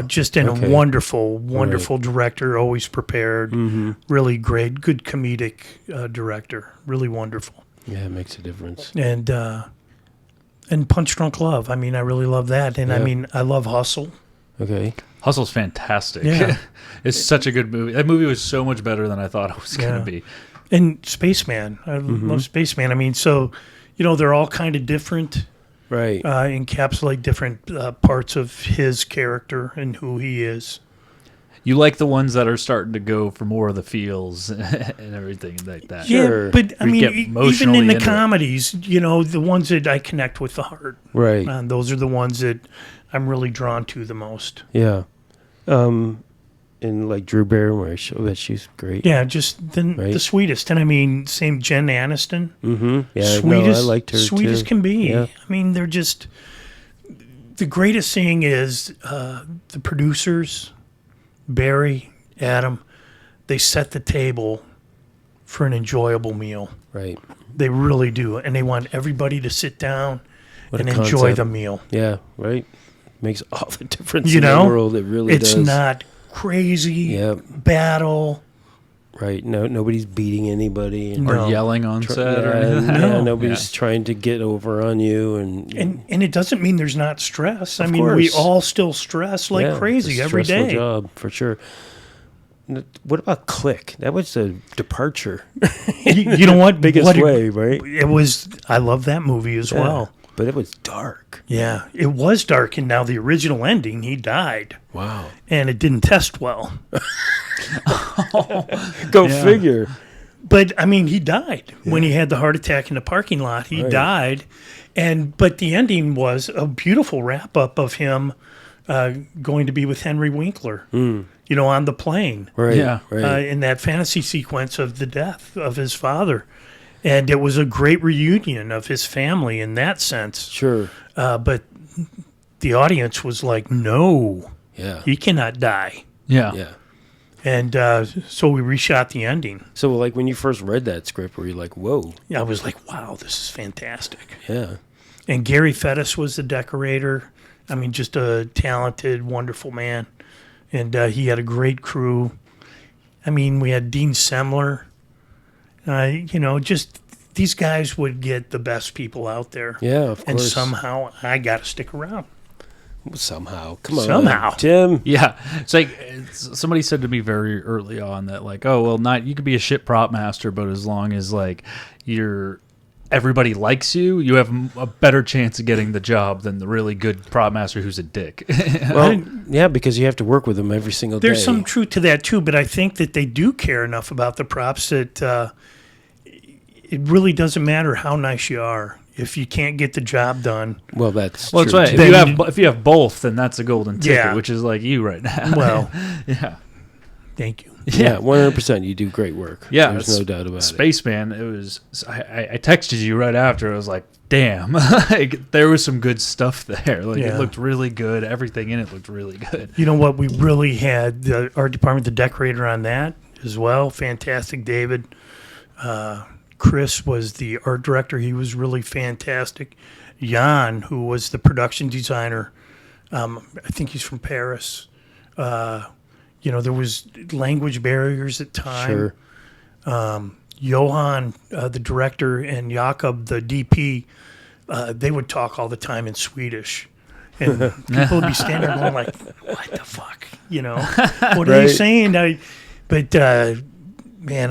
B: Just in
A: okay.
B: a wonderful director, always prepared,
A: Mm-hmm.
B: really great, good comedic director, really wonderful.
A: Yeah, it makes a difference.
B: And Punch Drunk Love. I mean, I really love that, and I
A: Yeah.
B: mean, I love Hustle.
A: Okay.
C: Hustle's fantastic.
B: Yeah.
C: It's such a good movie. That movie was so much better than I thought it was going
B: Yeah.
C: to be.
B: And Spaceman. I love Spaceman. I mean, so, they're all kind of different,
A: Right.
B: encapsulate different parts of his character and who he is.
C: You like the ones that are starting to go for more of the feels and everything like that.
A: Sure.
B: Yeah, but I
C: We
B: mean,
C: get
B: even
C: emotionally
B: in the
C: into it.
B: comedies, the ones that I connect with the heart,
A: Right.
B: those are the ones that I'm really drawn to the most.
A: Yeah. And like Drew Barrymore, that she's great.
B: Yeah, just
A: Right.
B: the sweetest. And I mean, same Jen Aniston.
A: Mm-hmm. Yeah.
B: Sweet
A: no,
B: as,
A: I liked her
B: sweet
A: too.
B: as can be.
A: Yeah.
B: I mean, they're just, the greatest thing is the producers, Barry, Adam, they set the table for an enjoyable meal.
A: Right.
B: They really do. And they want everybody to sit down
A: What
B: and
A: a
B: enjoy
A: concept.
B: the meal.
A: Yeah. Right. Makes all the difference
B: You
A: in
B: know?
A: the world. It really
B: It's
A: does.
B: not crazy
A: Yep.
B: battle.
A: Right. No, nobody's beating anybody. And
C: Or
B: No.
C: yelling on set or
A: yeah,
C: anything.
B: No.
A: nobody's trying to get over on you. And
B: And it doesn't mean there's not stress. I
A: Of
B: mean, we
A: course.
B: all still stress like
A: yeah,
B: crazy
A: it's a
B: every
A: stressful
B: day.
A: job for sure. What about Click? That was a departure.
B: You know what?
A: Biggest
B: What a-
A: way, right?
B: It was. I love that movie as
A: Yeah.
B: well.
A: But it was dark.
B: Yeah, it was dark, and now the original ending, he died,
A: Wow.
B: and it didn't test well.
A: Go
C: Yeah.
A: figure.
B: But I mean, he died when he had the heart attack in the parking lot. He
A: Right.
B: died, but the ending was a beautiful wrap up of him going to be with Henry Winkler. On the plane.
A: Right.
C: Yeah.
A: Right.
B: In that fantasy sequence of the death of his father. And it was a great reunion of his family in that sense.
A: Sure.
B: But the audience was like, no,
A: Yeah.
B: he cannot die.
C: Yeah.
A: Yeah.
B: And so we reshot the ending.
A: So, like, when you first read that script, were you like, whoa?
B: I was like, wow, this is fantastic.
A: Yeah.
B: And Gary Fettis was the decorator. I mean, just a talented, wonderful man. And he had a great crew. I mean, we had Dean Semler. Just these guys would get the best people out there.
A: Yeah, of course.
B: And somehow I got to stick around.
A: Somehow. Come on.
B: Somehow.
A: Tim.
C: Yeah. It's like somebody said to me very early on that, like, oh, well, not you could be a shit prop master, but as long as, like, everybody likes you, you have a better chance of getting the job than the really good prop master who's a dick.
A: Well, yeah, because you have to work with them every single day.
B: There's some truth to that, too, but I think that they do care enough about the props that it really doesn't matter how nice you are. If you can't get the job done.
A: Well, that's
C: well,
A: true.
C: that's right. If you have both, then that's a golden ticket,
B: Yeah.
C: which is like you right now.
B: Well,
C: yeah.
B: Thank you.
A: Yeah, 100%. You do great work.
C: Yeah,
A: There's no doubt about it.
C: Spaceman, it was. I texted you right after. I was like, "Damn, like, there was some good stuff there. Like
B: Yeah.
C: it looked really good. Everything in it looked really good."
B: You know what? We really had the art department, the decorator on that as well. Fantastic, David. Chris was the art director. He was really fantastic. Jan, who was the production designer, I think he's from Paris. There was language barriers at time.
A: Sure.
B: Johan, the director, and Jakob, the DP, they would talk all the time in Swedish. And people would be standing there going like, what the fuck? What are they saying? Man,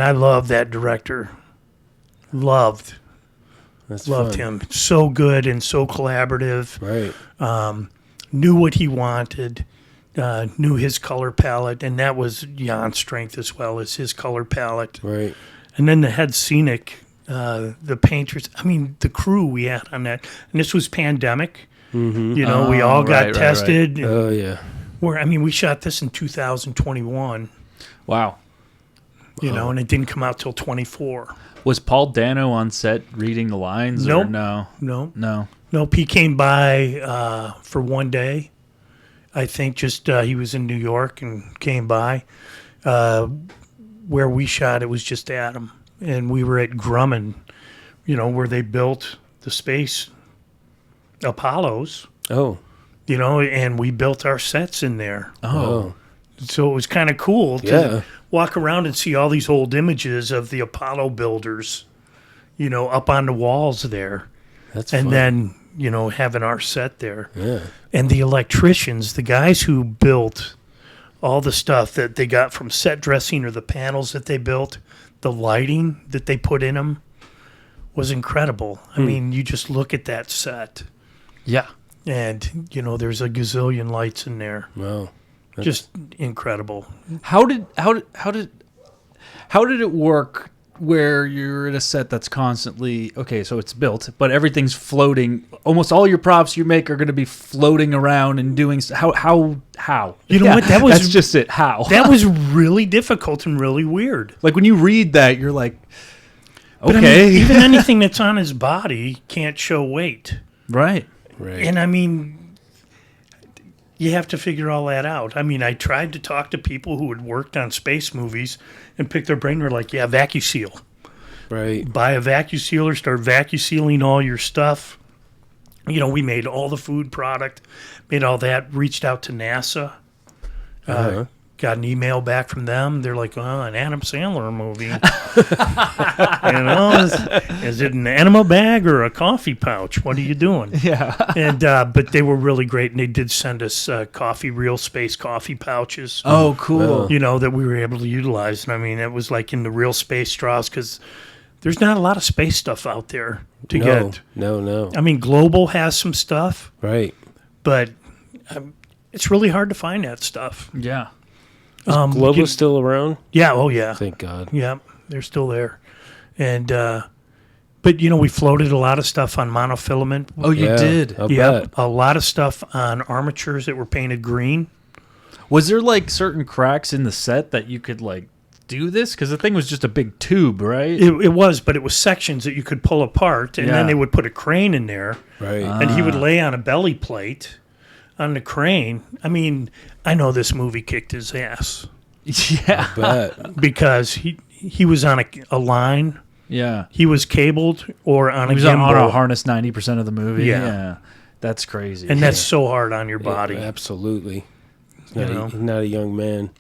B: I love that director. Loved
A: fun.
B: him. So good and so collaborative.
A: Right.
B: Knew what he wanted. Knew his color palette, and that was Jan's strength as well, as his color palette.
A: Right.
B: And then the head scenic, the painters. I mean, the crew we had on that. And this was pandemic.
A: Mm-hmm.
B: We all got
C: right,
B: tested.
C: right.
A: Oh, yeah.
B: We shot this in 2021.
C: Wow.
B: And it didn't come out till 24.
C: Was Paul Dano on set reading the lines?
B: Nope.
C: Or no.
B: No. Nope. He came by for one day. I think just he was in New York and came by. Where we shot, it was just Adam. And we were at Grumman, where they built the space Apollos.
A: Oh.
B: And we built our sets in there.
C: Oh.
B: So it was kind of cool to walk around and see all these old images of the Apollo builders, up on the walls there.
A: That's
B: and
A: fun.
B: then, having our set there.
A: Yeah.
B: And the electricians, the guys who built all the stuff that they got from set dressing or the panels that they built, the lighting that they put in them was incredible. I mean, you just look at that set.
C: Yeah.
B: And, there's a gazillion lights in there.
A: Wow.
B: Just incredible.
C: How did it work where you're in a set that's constantly okay, so it's built, but everything's floating. Almost all your props you make are going to be floating around and doing how?
B: You know what?
C: That's just it. How?
B: That was really difficult and really weird.
C: Like when you read that, you're like,
B: But
C: okay,
B: I mean, even anything that's on his body can't show weight.
C: right.
A: Right.
B: And I mean, you have to figure all that out. I mean, I tried to talk to people who had worked on space movies and pick their brain. They're like, yeah, vacuum seal.
A: Right.
B: Buy a vacuum sealer, start vacuum sealing all your stuff. We made all the food product, made all that, reached out to NASA. Got an email back from them. They're like, oh, an Adam Sandler movie. Is it an enema bag or a coffee pouch? What are you doing?
C: Yeah.
B: And but they were really great, and they did send us real space coffee pouches.
C: Oh, cool.
B: That we were able to utilize. And I mean, it was like in the real space straws because there's not a lot of space stuff out there to get.
A: No.
B: I mean, Global has some stuff,
A: Right.
B: but it's really hard to find that stuff.
C: Yeah.
A: Global's still around?
B: Yeah. Oh, yeah.
A: Thank God.
B: Yeah, they're still there. And, but, we floated a lot of stuff on monofilament.
C: Oh, you did.
A: I'll
B: Yeah,
A: bet.
B: a lot of stuff on armatures that were painted green.
C: Was there like certain cracks in the set that you could like do this? Because the thing was just a big tube, right?
B: It was, but it was sections that you could pull apart, and then they would put a crane in there,
A: Right.
B: and he would lay on a belly plate on the crane. I mean, I know this movie kicked his ass
C: Yeah.
A: Bet.
B: because he was on a line
C: Yeah.
B: He was cabled or on
C: He
B: a
C: was
B: gimbal.
C: on a harness 90% of the movie.
B: Yeah.
C: Yeah. That's crazy.
B: And that's so hard on your body.
A: Absolutely. He's
B: You
A: not,
B: know?
A: he's not a young man.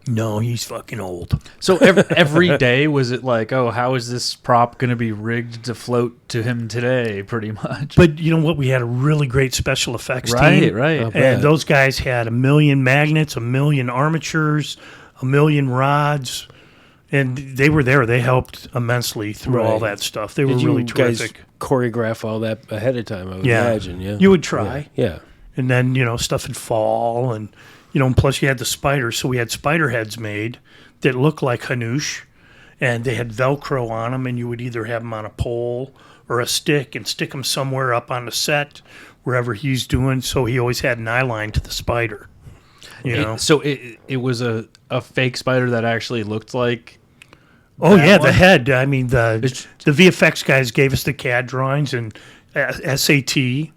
B: No, he's fucking old.
C: So every day, was it like, oh, how is this prop going to be rigged to float to him today, pretty much?
B: But you know what? We had a really great special effects
C: Right,
B: team.
C: right.
A: Oh, bet.
B: And those guys had 1 million magnets, 1 million armatures, 1 million rods. And they were there. They helped immensely through all
A: Right.
B: that stuff. They were
A: Did
B: really
A: you guys
B: terrific.
A: choreograph all that ahead of time, I would
B: Yeah.
A: imagine, yeah?
B: You would try.
A: Yeah.
B: And then, stuff would fall. And, and plus you had the spiders. So we had spider heads made that looked like Hanush. And they had Velcro on them. And you would either have them on a pole or a stick and stick them somewhere up on the set, wherever he's doing. So he always had an eye line to the spider.
C: So it was a fake spider that actually looked like.
B: Oh,
C: that
B: yeah,
C: one?
B: the head. I mean, the
C: It's-
B: VFX guys gave us the CAD drawings and SAT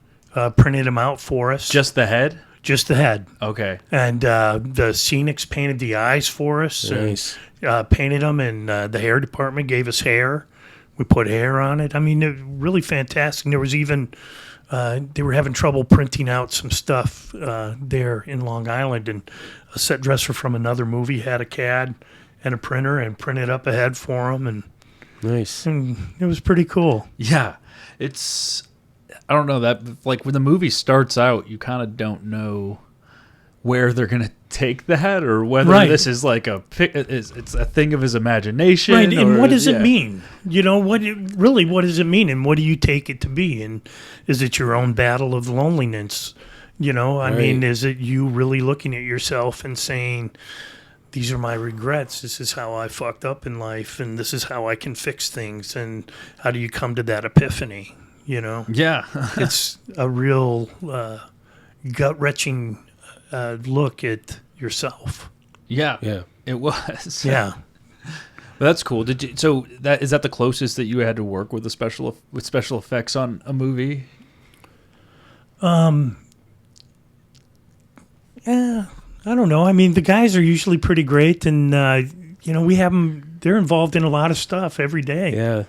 B: printed them out for us.
C: Just the head?
B: Just the head.
C: Okay.
B: And the Scenics painted the eyes for us.
A: Nice.
B: And, painted them, and the hair department gave us hair. We put hair on it. I mean, it really fantastic. And there was even, they were having trouble printing out some stuff there in Long Island. And a set dresser from another movie had a CAD and a printer and printed up a head for them. And
A: Nice.
B: it was pretty cool.
C: Yeah. I don't know, that, like, when the movie starts out, you kind of don't know where they're going to take that, or whether
B: Right.
C: this is like it's a thing of his imagination.
B: Right, and
C: or-
B: what does
C: yeah.
B: it mean? What does it mean, and what do you take it to be? And is it your own battle of loneliness? I mean, is it you really looking at yourself and saying, these are my regrets, this is how I fucked up in life, and this is how I can fix things, and how do you come to that epiphany?
C: Yeah.
B: It's a real gut-wrenching look at yourself.
C: Yeah.
A: Yeah.
C: It was.
B: Yeah.
C: That's cool. Did you? So is that the closest that you had to work with special effects on a movie?
B: Yeah, I don't know. I mean, the guys are usually pretty great, and we have them. They're involved in a lot of stuff every day.
A: Yeah.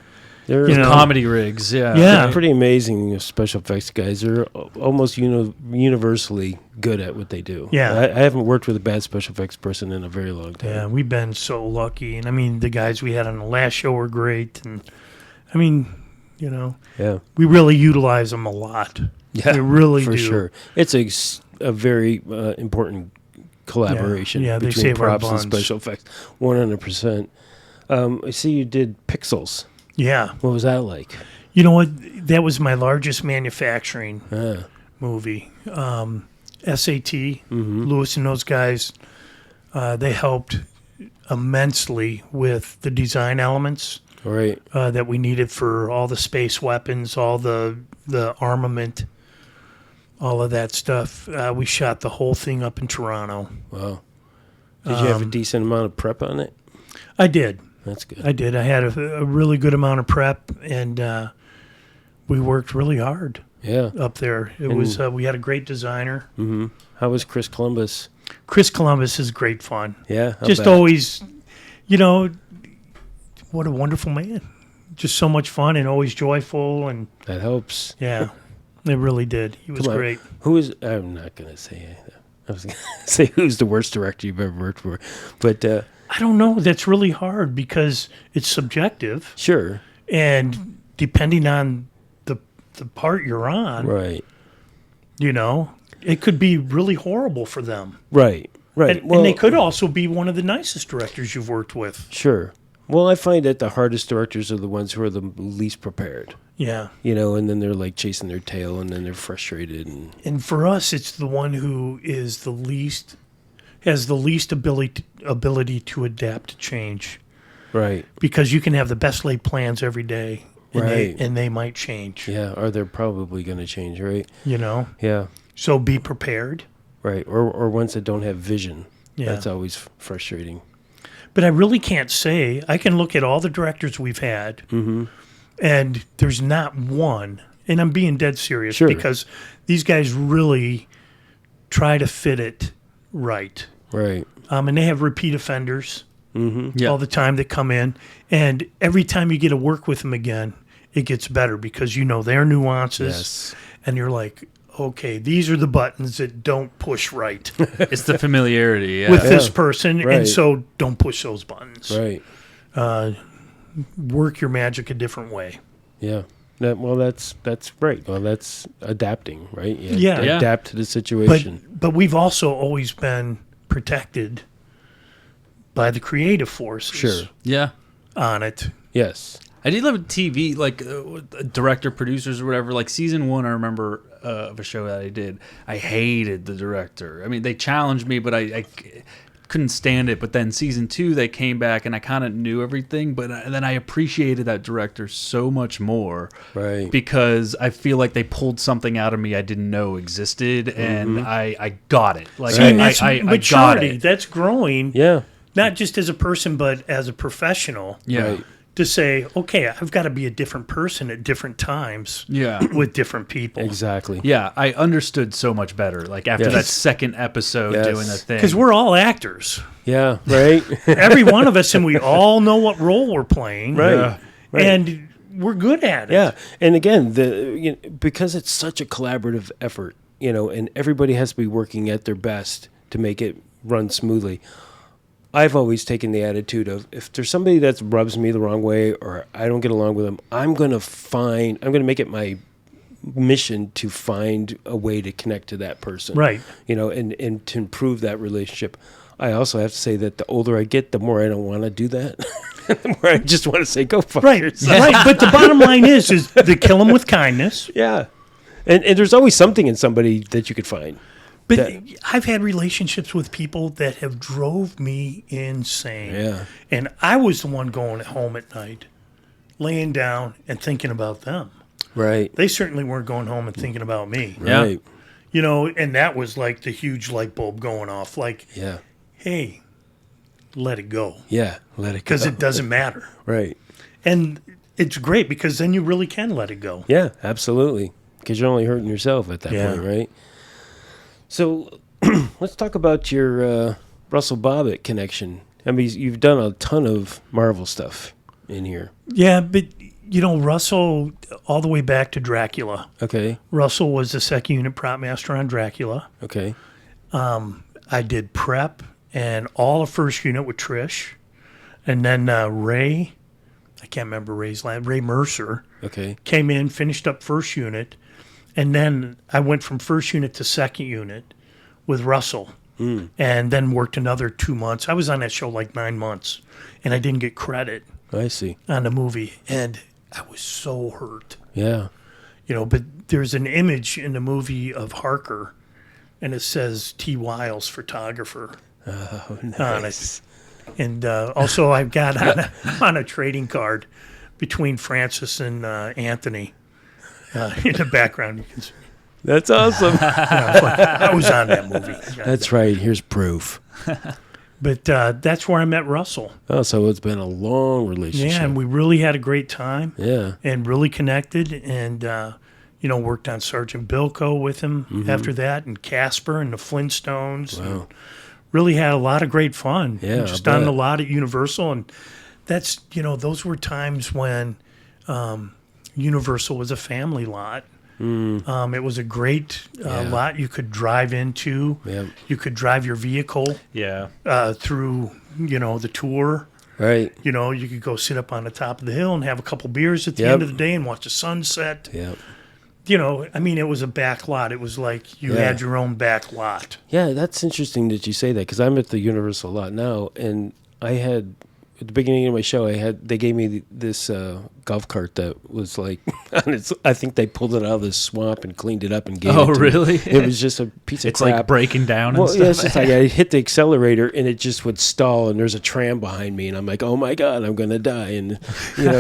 A: They're
C: Comedy rigs. Yeah.
B: Yeah.
A: they're pretty amazing special effects guys. They're almost universally good at what they do.
B: Yeah.
A: I haven't worked with a bad special effects person in a very long time.
B: Yeah, we've been so lucky, and I mean, the guys we had on the last show were great, and I mean,
A: Yeah.
B: we really utilize them a lot.
A: Yeah,
B: we really
A: for
B: do.
A: sure. It's a very important collaboration
B: Yeah, they
A: between
B: save our
A: props and
B: buns.
A: special effects. 100%. I see you did Pixels.
B: Yeah,
A: What was that like?
B: you know what? That was my largest manufacturing
A: Ah,
B: movie. SAT,
A: Mm-hmm.
B: Lewis and those guys, they helped immensely with the design elements
A: all right.
B: that we needed for all the space weapons, all the armament, all of that stuff. We shot the whole thing up in Toronto.
A: Wow. Did you have a decent amount of prep on it?
B: I did.
A: That's good.
B: I did. I had a really good amount of prep, and we worked really hard
A: Yeah.
B: up there. It was we had a great designer.
A: Mm-hmm. How was Chris Columbus?
B: Chris Columbus is great fun.
A: Yeah. I'll
B: Just
A: bet.
B: always, what a wonderful man. Just so much fun and always joyful, and
A: That helps.
B: yeah, it really did. He was
A: Come on.
B: great.
A: Who is? I'm not gonna say. I was gonna say who's the worst director you've ever worked for, but
B: I don't know. That's really hard because it's subjective,
A: sure.
B: and depending on the part you're on,
A: Right.
B: It could be really horrible for them.
A: Right. Right.
B: And they could also be one of the nicest directors you've worked with.
A: Sure. Well, I find that the hardest directors are the ones who are the least prepared.
B: Yeah.
A: And then they're like chasing their tail, and then they're frustrated.
B: And for us, it's the one who is has the least ability to adapt to change.
A: Right.
B: Because you can have the best laid plans every day, and
A: Right.
B: they might change.
A: Yeah. Or they're probably going to change. Right. Yeah.
B: So be prepared.
A: Right. Or ones that don't have vision.
B: Yeah.
A: That's always frustrating.
B: But I really can't say. I can look at all the directors we've had, and there's not one. And I'm being dead serious
A: Sure.
B: because these guys really try to fit it right.
A: Right.
B: And they have repeat offenders.
C: Yeah.
B: all the time that come in. And every time you get to work with them again, it gets better because you know their nuances.
A: Yes.
B: And you're like, okay, these are the buttons that don't push right
C: It's the familiarity. Yeah.
B: with this person.
A: Right.
B: And so don't push those buttons.
A: Right.
B: Work your magic a different way.
A: Yeah. That's right. Well, that's adapting, right?
B: Yeah.
C: Yeah.
A: Adapt to the situation.
B: But we've also always been protected by the creative forces
A: Sure.
C: Yeah.
B: on it.
A: Yes.
C: I did love TV, like director, producers, or whatever. Like season 1, I remember of a show that I did. I hated the director. I mean, they challenged me, but I couldn't stand it. But then season 2, they came back, and I kind of knew everything. But then I appreciated that director so much more,
A: Right.
C: because I feel like they pulled something out of me I didn't know existed, and I got it. Like
A: See, and
B: that's
C: I got
B: maturity.
C: it.
B: That's growing,
A: Yeah.
B: not just as a person, but as a professional.
C: Yeah.
A: Right.
B: To say, okay, I've got to be a different person at different times
C: Yeah.
B: with different people.
A: Exactly.
C: Yeah, I understood so much better. Like after
A: Yes.
C: that second episode
A: Yes.
C: doing the thing.
B: Because we're all actors.
A: Yeah. Right.
B: Every one of us, and we all know what role we're playing.
A: Right.
C: Yeah.
A: Right.
B: And we're good at it.
A: Yeah, and again, because it's such a collaborative effort, and everybody has to be working at their best to make it run smoothly. I've always taken the attitude of, if there's somebody that rubs me the wrong way or I don't get along with them, I'm going to make it my mission to find a way to connect to that person.
B: Right.
A: And to improve that relationship. I also have to say that the older I get, the more I don't want to do that. The more I just want to say, go fuck
B: Right.
A: yourself.
B: Right. But the bottom line is to kill them with kindness.
A: Yeah. And there's always something in somebody that you could find.
B: But
A: That-
B: I've had relationships with people that have drove me insane.
A: Yeah.
B: And I was the one going home at night, laying down and thinking about them.
A: Right.
B: They certainly weren't going home and thinking about me.
C: Yeah.
A: Right.
B: And that was like the huge light bulb going off. Like,
A: Yeah.
B: hey, let it go.
A: Yeah. Let it go.
B: Because it doesn't matter.
A: Right.
B: And it's great because then you really can let it go.
A: Yeah, absolutely. Because you're only hurting yourself at that
B: Yeah.
A: point, right? So let's talk about your Russell Bobbitt connection. I mean, you've done a ton of Marvel stuff in here.
B: Yeah, but, Russell, all the way back to Dracula.
A: Okay.
B: Russell was the second unit prop master on Dracula.
A: Okay.
B: I did prep and all of first unit with Trish. And then Ray, I can't remember Ray's last, Ray Mercer,
A: Okay.
B: came in, finished up first unit. And then I went from first unit to second unit with Russell. And then worked another 2 months. I was on that show like 9 months. And I didn't get credit
A: I see.
B: on the movie. And I was so hurt.
A: Yeah.
B: But there's an image in the movie of Harker, and it says T. Wiles, photographer,
A: Oh,
B: on
A: nice.
B: it. And also I've got on a trading card between Francis and Anthony in the background. You can see.
A: That's awesome.
B: I was on that movie.
A: That's right. Here's proof.
B: But that's where I met Russell.
A: Oh, so it's been a long relationship.
B: Yeah, and we really had a great time.
A: Yeah.
B: And really connected, and worked on Sergeant Bilko with him after that, and Casper and the Flintstones.
A: Wow.
B: And really had a lot of great fun.
A: Yeah,
B: And
A: I
B: just done
A: bet.
B: a lot at Universal, and that's those were times when Universal was a family lot. It was a great lot you could drive into.
A: Yeah.
B: You could drive your vehicle
C: Yeah.
B: through the tour.
A: Right.
B: You could go sit up on the top of the hill and have a couple beers at the
A: Yep.
B: end of the day and watch the sunset.
A: Yeah.
B: It was a back lot. It was like you
A: Yeah.
B: had your own back lot.
A: Yeah, that's interesting that you say that because I'm at the Universal lot now, and I had at the beginning of my show, they gave me this golf cart that was like, I think they pulled it out of the swamp and cleaned it up and gave it to me.
C: Really?
A: It was just a piece of
C: It's
A: crap.
C: like breaking down and
A: Well,
C: stuff.
A: yeah, it's just like I hit the accelerator and it just would stall, and there's a tram behind me, and I'm like, oh my god, I'm gonna die, and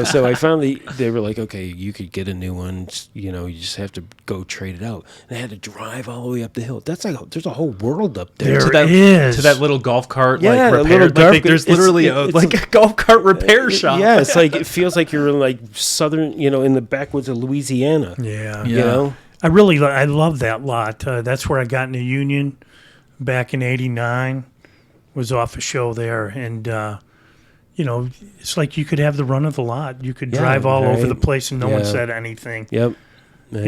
A: so I finally they were like, okay, you could get a new one, you just have to go trade it out, and I had to drive all the way up the hill. That's like there's a whole world up there.
B: There
C: to that
B: is.
C: to that little golf cart,
A: Yeah,
C: like
A: that
C: repair.
A: little golf
C: Like, there's
A: cart.
C: literally
A: It's
C: a golf cart repair shop.
A: Yeah, it's like it feels like you're in like southern, in the backwoods of Louisiana.
B: Yeah.
C: Yeah.
B: I love that lot. That's where I got in the Union back in '89. Was off a show there, and it's like you could have the run of the lot. You could
A: Yeah,
B: drive all over
A: right.
B: the place and no one
A: Yeah.
B: said anything.
A: Yep. I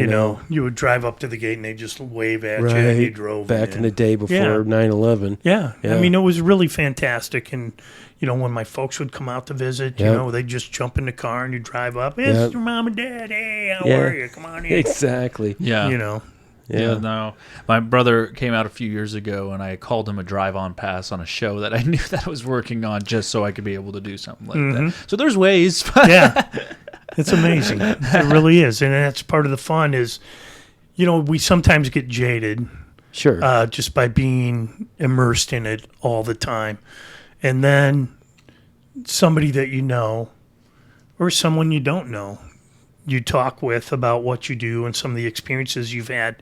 B: You would drive up to the gate and they just wave at you
A: Right.
B: and you drove
A: Back in the day before
B: Yeah.
A: 9/11.
B: Yeah.
A: Yeah.
B: I mean, it was really fantastic. And, when my folks would come out to visit,
A: Yep.
B: they'd just jump in the car and you drive up. It's
A: Yep.
B: your mom and dad. Hey, how
A: Yeah.
B: are you? Come on in.
A: Exactly.
C: Yeah.
A: Yeah.
C: No. My brother came out a few years ago, and I called him a drive-on pass on a show that I knew that I was working on just so I could be able to do something like that. So there's ways.
B: Yeah. It's amazing. It really is. And that's part of the fun is, we sometimes get jaded
A: Sure.
B: just by being immersed in it all the time. And then somebody that you know or someone you don't know, you talk with about what you do and some of the experiences you've had.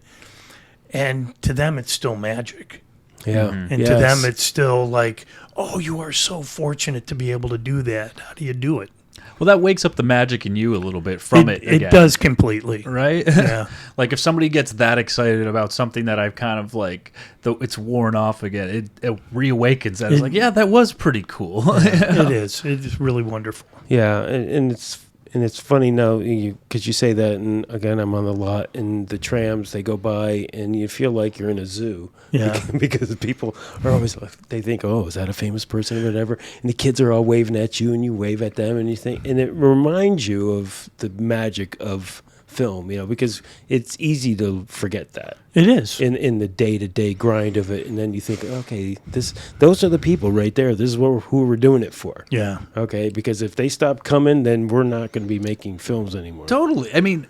B: And to them, it's still magic.
A: yeah.
B: And to them, it's still like, oh, you are so fortunate to be able to do that. How do you do it?
C: Well, that wakes up the magic in you a little bit from it again.
B: It does completely.
C: Right?
B: Yeah.
C: Like if somebody gets that excited about something that I've kind of like, though it's worn off again, it reawakens that. It's like, yeah, that was pretty cool.
B: It is. It's really wonderful.
A: Yeah, and it's funny now because you say that, and again, I'm on the lot, and the trams they go by, and you feel like you're in a zoo.
B: Yeah.
A: because people are always they think, oh, is that a famous person or whatever, and the kids are all waving at you, and you wave at them, and you think, and it reminds you of the magic of film, because it's easy to forget that.
B: It is.
A: In the day-to-day grind of it, and then you think, okay, those are the people right there. This is who we're doing it for.
B: Yeah.
A: Okay, because if they stop coming, then we're not going to be making films anymore.
C: Totally. I mean,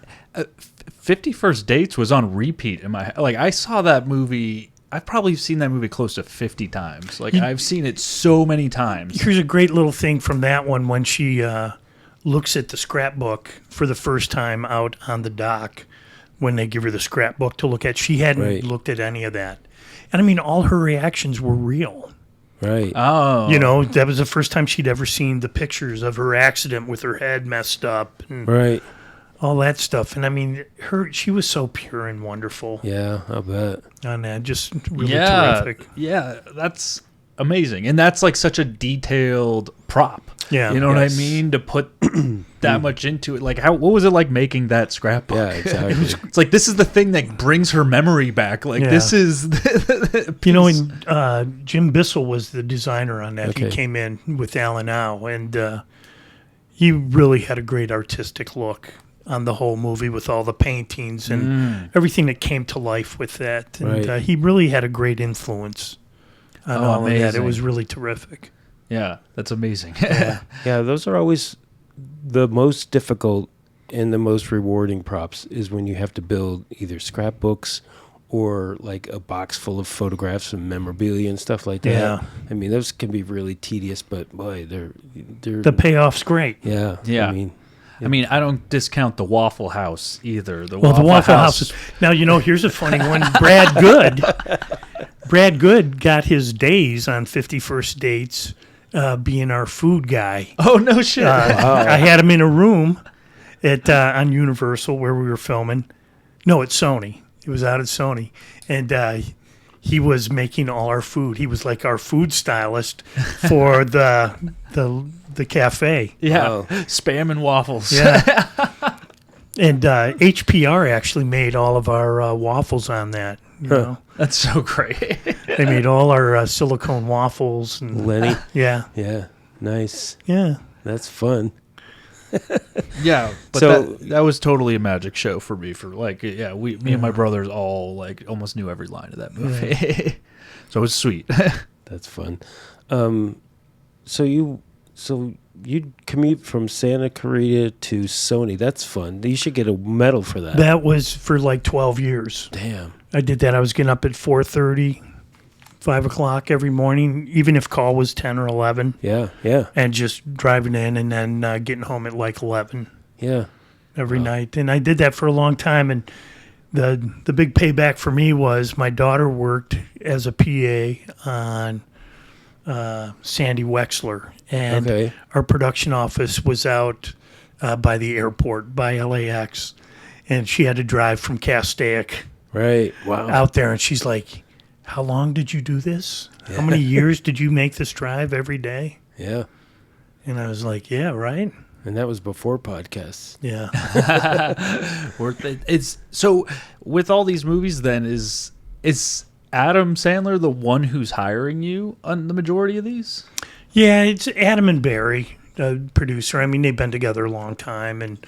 C: 50 First Dates was on repeat in my like. I saw that movie. I've probably seen that movie close to 50 times. Like I've seen it so many times.
B: Here's a great little thing from that one when she looks at the scrapbook for the first time out on the dock when they give her the scrapbook to look at. She hadn't
A: Right.
B: looked at any of that. And I mean, all her reactions were real.
A: Right.
C: Oh,
B: That was the first time she'd ever seen the pictures of her accident with her head messed up and
A: Right.
B: all that stuff. And I mean, she was so pure and wonderful
A: Yeah, I'll bet.
B: on that. Just really
C: yeah,
B: terrific.
C: yeah. That's amazing, and that's like such a detailed prop.
B: Yeah.
C: You know what I
A: Yes.
C: mean? To put that much into it. Like, what was it like making that scrapbook?
A: Yeah, exactly.
C: It's like this is the thing that brings her memory back. Like
B: Yeah.
C: this is,
B: And Jim Bissell was the designer on that. He
A: Okay.
B: came in with Alan Howe, and he really had a great artistic look on the whole movie with all the paintings and everything that came to life with that. And
A: Right.
B: he really had a great influence on
C: Oh,
B: all of that. It
C: amazing.
B: was really terrific.
C: yeah, that's amazing.
A: Yeah, those are always the most difficult and the most rewarding props is when you have to build either scrapbooks or like a box full of photographs and memorabilia and stuff like that.
B: Yeah.
A: I mean, those can be really tedious, but boy, they're
B: The payoff's great.
A: yeah.
C: Yeah.
A: I mean,
C: I mean, I don't discount the Waffle House either.
B: The Waffle House is now. Here's a funny one. Brad Good got his days on 51st Dates, being our food guy.
C: Oh no shit!
B: I had him in a room at on Universal where we were filming. No, at Sony. It was out at Sony, and he was making all our food. He was like our food stylist for the cafe.
C: yeah,
A: Wow.
C: spam and waffles.
B: Yeah. And HPR actually made all of our waffles on that. You know,
C: That's so great.
B: they made all our silicone waffles. And
A: Lenny.
B: yeah,
A: Yeah. Nice.
B: yeah.
A: That's fun.
C: Yeah, but
A: So-
C: that was totally a magic show for me. For like, yeah, me and my brothers all like almost knew every line of that movie. So it was sweet.
A: That's fun. So you'd commute from Santa Clarita to Sony. That's fun. You should get a medal for that.
B: That was for like 12 years.
A: Damn.
B: I did that. I was getting up at 4:30, 5 o'clock every morning, even if call was 10 or 11,
A: Yeah. Yeah.
B: and just driving in and then getting home at like 11
A: Yeah.
B: every night. And I did that for a long time. And the big payback for me was my daughter worked as a PA on Sandy Wexler. And
A: Okay.
B: our production office was out by the airport, by LAX. And she had to drive from Castaic
A: Right. Wow.
B: out there. And she's like, how long did you do this? How many years did you make this drive every day?
A: Yeah.
B: And I was like, yeah, right.
A: And that was before podcasts.
B: Yeah.
C: It's so with all these movies. Then is Adam Sandler the one who's hiring you on the majority of these?
B: Yeah, it's Adam and Barry, the producer. I mean, they've been together a long time, and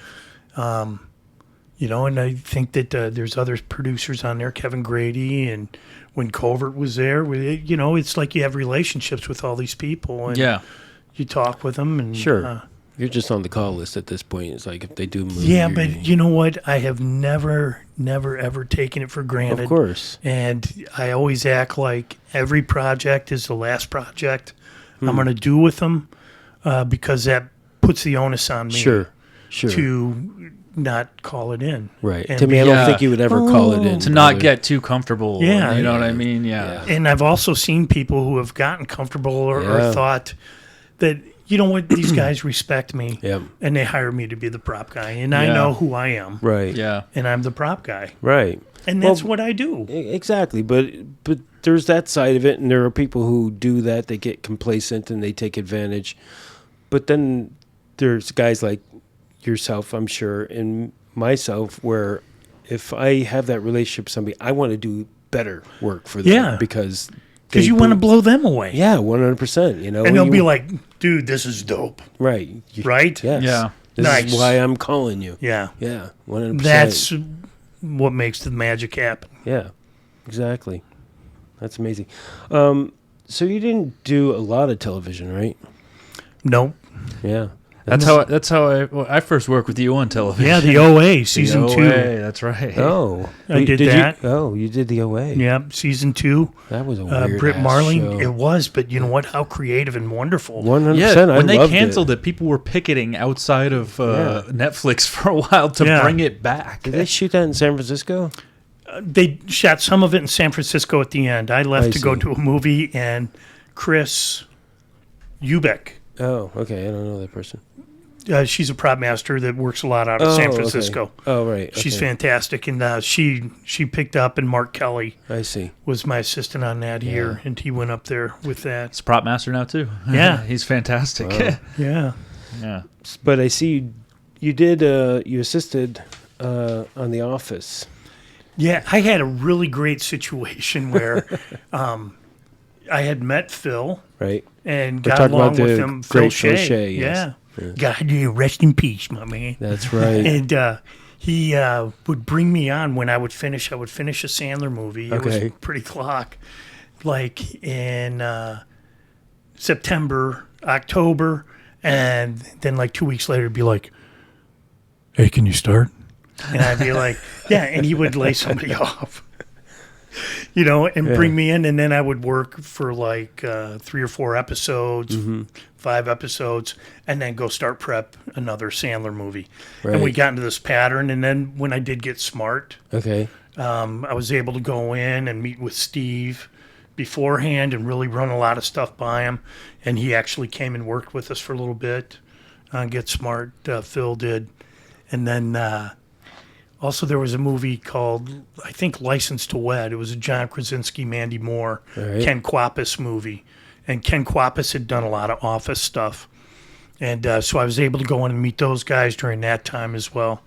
B: and I think that there's other producers on there, Kevin Grady, and when Covert was there, it's like you have relationships with all these people, and you talk with them, and
A: sure. You're just on the call list at this point. It's like if they do movies.
B: Yeah, but you know what? I have never, ever taken it for granted.
A: Of course.
B: And I always act like every project is the last project I'm going to do with them because that puts the onus on me.
A: Sure.
B: To not call it in.
A: Right.
B: And
A: To me, I don't think you would ever call it in.
C: To not get too comfortable.
B: Yeah.
C: You know what I mean? Yeah.
B: And I've also seen people who have gotten comfortable or thought that, you know what, these guys respect me.
A: Yep.
B: And they hire me to be the prop guy. And I know who I am.
A: Right.
C: Yeah.
B: And I'm the prop guy.
A: Right.
B: And that's what I do.
A: Exactly. But there's that side of it, and there are people who do that. They get complacent and they take advantage. But then there's guys like yourself, I'm sure, and myself, where if I have that relationship with somebody, I want to do better work for them.
B: Yeah.
A: Because
B: you want to blow them away.
A: Yeah, 100%.
B: And they'll be like, dude, this is dope.
A: Right.
B: Right?
A: Yes.
C: Yeah.
A: This is why I'm calling you.
B: Yeah.
A: Yeah, 100%.
B: That's what makes the magic happen.
A: Yeah, exactly. That's amazing. So you didn't do a lot of television, right?
B: Nope.
A: Yeah.
C: That's how I first worked with you on television.
B: Yeah, the OA season
C: the
B: 2.
C: OA, that's right.
A: Oh,
B: I did that.
A: You did the OA.
B: Yeah, season 2.
A: That was a weird
B: Britt Marling.
A: show.
B: It was, but you know what? How creative and wonderful.
A: 100%.
C: Yeah, when they
A: loved
C: canceled it, people were picketing outside of Netflix for a while to bring it back.
A: Did they shoot that in San Francisco?
B: They shot some of it in San Francisco at the end. I left to go
A: see.
B: to a movie, and Chris Ubeck.
A: Oh, okay. I don't know that person.
B: She's a prop master that works a lot out of San Francisco.
A: Okay. Oh, right.
B: She's
A: okay.
B: fantastic, and she picked up, and Mark Kelly
A: I see.
B: was my assistant on that year, and he went up there with that.
C: He's a prop master now too.
B: Yeah.
C: He's fantastic.
A: Wow.
B: Yeah.
C: Yeah.
A: But I see you did. You assisted on The Office.
B: Yeah, I had a really great situation where I had met Phil
A: Right.
B: and
A: We're
B: got
A: talking
B: along
A: about
B: with
A: the
B: him. Phil
A: great Phil
B: Shea.
A: Shea, yes.
B: Yeah.
A: Yeah.
B: God, rest in peace, my man.
A: That's right.
B: And he would bring me on when I would finish. I would finish a Sandler movie. It
A: Okay.
B: was pretty clock. Like in September, October, and then like 2 weeks later, it'd be like, hey, can you start? And I'd be like, yeah. And he would lay somebody off, and bring me in. And then I would work for like 3 or 4 episodes, 5 episodes, and then go start prep another Sandler movie.
A: Right.
B: And we got into this pattern. And then when I did get smart,
A: Okay.
B: I was able to go in and meet with Steve beforehand and really run a lot of stuff by him. And he actually came and worked with us for a little bit on Get Smart. Phil did. And then also there was a movie called, I think, License to Wed. It was a John Krasinski, Mandy Moore,
A: Right.
B: Ken Kwapis movie. And Ken Kwapis had done a lot of Office stuff. And so I was able to go in and meet those guys during that time as well.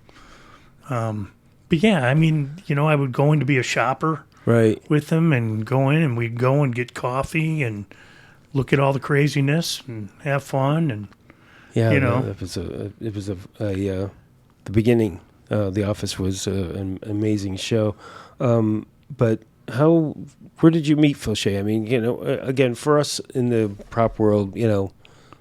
B: But yeah, I mean, I would go in to be a shopper
A: Right.
B: with them and go in, and we'd go and get coffee and look at all the craziness and have fun. And
A: Yeah.
B: You
A: it was the beginning. The Office was an amazing show. But where did you meet Phil Shea? I mean, again, for us in the prop world,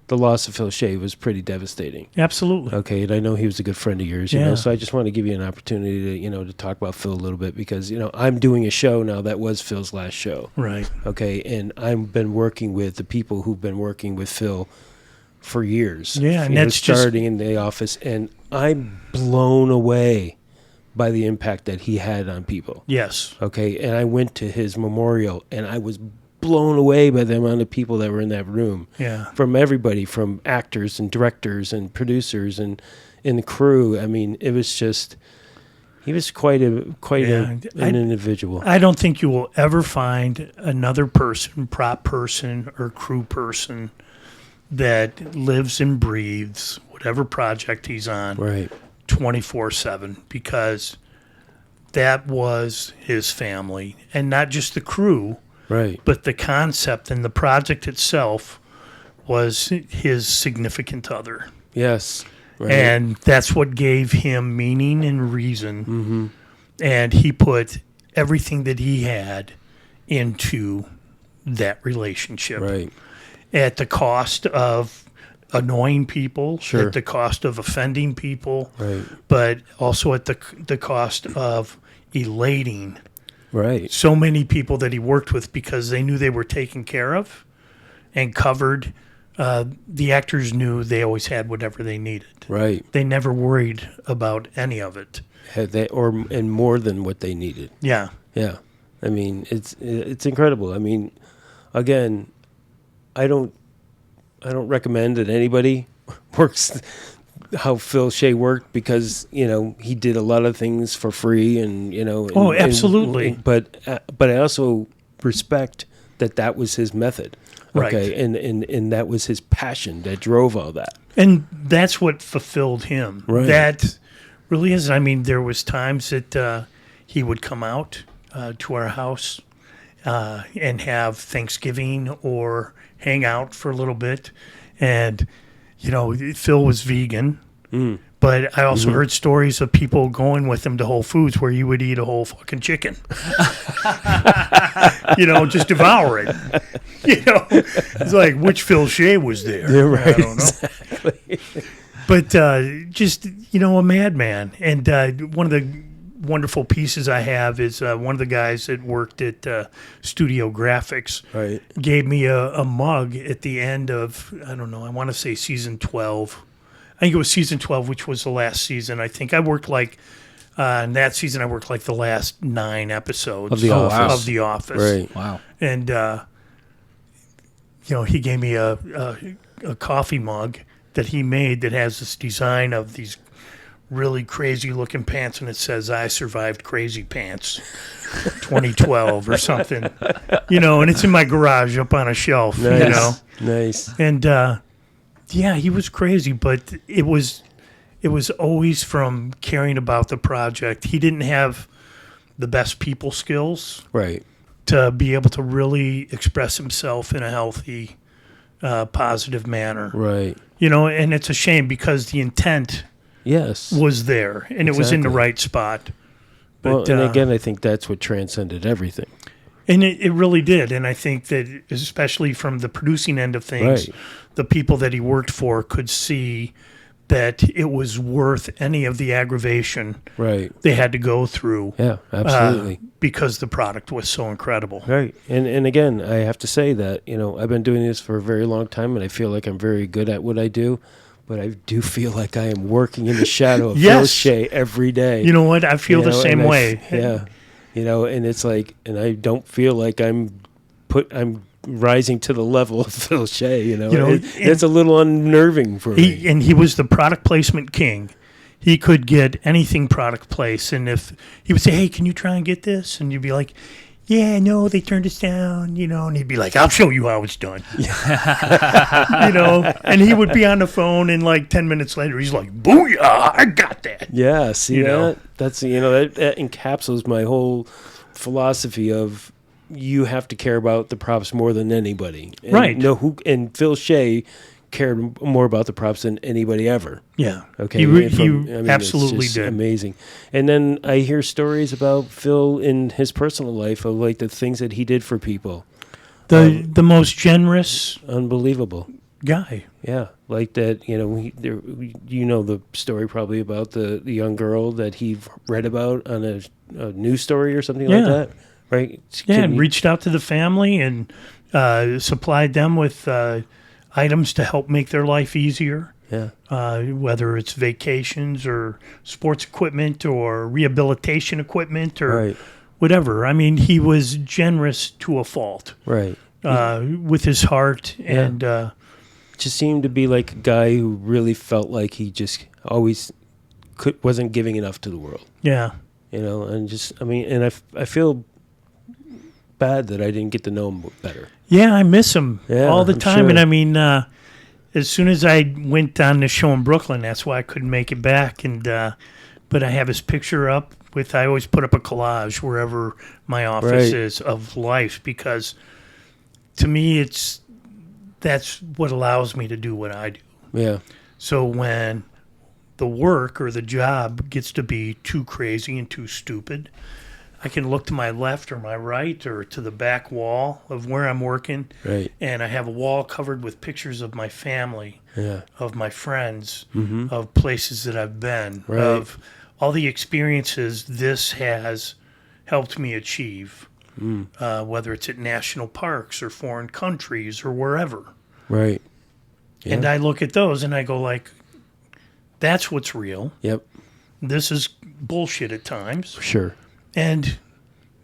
A: the loss of Phil Shea was pretty devastating.
B: absolutely.
A: Okay, and I know he was a good friend of yours,
B: Yeah.
A: so I just want to give you an opportunity to, to talk about Phil a little bit because, I'm doing a show now that was Phil's last show.
B: Right.
A: Okay, and I've been working with the people who've been working with Phil for years.
B: Yeah, and that's
A: starting in The Office, and I'm blown away by the impact that he had on people.
B: Yes.
A: Okay, and I went to his memorial, and I was blown away by the amount of people that were in that room.
B: Yeah.
A: From everybody, from actors and directors and producers and in the crew. I mean, it was just, he was quite an individual.
B: I don't think you will ever find another person, prop person or crew person, that lives and breathes whatever project he's on
A: Right.
B: 24/7, because that was his family, and not just the crew,
A: Right.
B: but the concept and the project itself was his significant other.
A: Yes. Right.
B: And that's what gave him meaning and reason.
A: Mm-hmm.
B: And he put everything that he had into that relationship,
A: Right.
B: at the cost of annoying people,
A: Sure.
B: at the cost of offending people,
A: Right.
B: but also at the cost of elating
A: Right.
B: so many people that he worked with, because they knew they were taken care of and covered. The actors knew they always had whatever they needed.
A: Right.
B: They never worried about any of it.
A: Had they and more than what they needed.
B: Yeah.
A: Yeah. I mean, it's incredible. I mean, again, I don't recommend that anybody works how Phil Shea worked, because he did a lot of things for free, and
B: Oh, absolutely.
A: But I also respect that was his method.
B: Right.
A: Okay, and that was his passion that drove all that.
B: And that's what fulfilled him.
A: Right.
B: That really is. I mean, there was times that he would come out to our house and have Thanksgiving or hang out for a little bit. And, Phil was vegan. But I also heard stories of people going with him to Whole Foods where you would eat a whole fucking chicken. Just devour it. It's like, which Phil Shea was there?
A: Yeah, right.
B: I don't know.
A: Exactly.
B: But just, a madman. And one of the wonderful pieces I have is one of the guys that worked at Studio Graphics
A: Right.
B: gave me a mug at the end of, I don't know, I want to say season 12. I think it was season 12, which was the last season. I think I worked in that season, I worked the last 9 episodes
A: Of The Office.
B: Of The Office.
A: Right.
C: Wow.
B: And, he gave me a coffee mug that he made that has this design of these really crazy looking pants, and it says, "I survived crazy pants 2012" or something, and it's in my garage up on a shelf,
A: Nice. Nice.
B: And, yeah, he was crazy, but it was always from caring about the project. He didn't have the best people skills
A: Right.
B: to be able to really express himself in a healthy, positive manner.
A: Right.
B: And it's a shame because the intent
A: Yes.
B: was there and it was in the
A: Exactly.
B: right spot. But,
A: And again, I think that's what transcended everything.
B: And it really did. And I think that especially from the producing end of things,
A: Right.
B: the people that he worked for could see that it was worth any of the aggravation
A: Right.
B: they had to go through.
A: Yeah, absolutely.
B: Because the product was so incredible.
A: Right. And again, I have to say that, I've been doing this for a very long time, and I feel like I'm very good at what I do, but I do feel like I am working in the shadow of Phil
B: Yes.
A: Shea every day.
B: You know what? I feel the same
A: and
B: way.
A: Yeah. And it's like, and I don't feel like I'm rising to the level of Phil Shea, it's a little unnerving for me.
B: He was the product placement king. He could get anything product placed, and if he would say, "Hey, can you try and get this?" and you'd be like, "Yeah, no, they turned us down," and he'd be like, "I'll show you how it's done." And he would be on the phone, and 10 minutes later, he's like, "Booyah, I got that."
A: Yeah, see
B: You know?
A: that? That's that encapsulates my whole philosophy of you have to care about the props more than anybody. And
B: Right.
A: And Phil Shea cared more about the props than anybody ever.
B: Yeah.
A: Okay.
B: He
A: it's
B: absolutely
A: just
B: did.
A: amazing. And then I hear stories about Phil in his personal life of the things that he did for people.
B: The most generous
A: Unbelievable.
B: guy.
A: Yeah, like that. The story probably about the young girl that he read about on a news story or something like
B: Yeah.
A: that, right?
B: Yeah, and reached out to the family and supplied them with items to help make their life easier.
A: Yeah,
B: Whether it's vacations or sports equipment or rehabilitation equipment or
A: right,
B: whatever. I mean, he was generous to a fault
A: right.
B: with his heart. And
A: Just seemed to be like a guy who really felt like he just always wasn't giving enough to the world.
B: yeah.
A: And I feel bad that I didn't get to know him better.
B: Yeah, I miss him
A: Yeah,
B: all the
A: I'm
B: time.
A: sure.
B: And I mean, as soon as I went on the show in Brooklyn, that's why I couldn't make it back. And but I have his picture up with. I always put up a collage wherever my office is of life, because to me that's what allows me to do what I do.
A: Yeah.
B: So when the work or the job gets to be too crazy and too stupid, I can look to my left or my right or to the back wall of where I'm working.
A: Right.
B: And I have a wall covered with pictures of my family, of my friends, of places that I've been, of all the experiences this has helped me achieve, whether it's at national parks or foreign countries or wherever.
A: Right. Yeah.
B: And I look at those and I go like, that's what's real.
A: Yep.
B: This is bullshit at times.
A: Sure.
B: And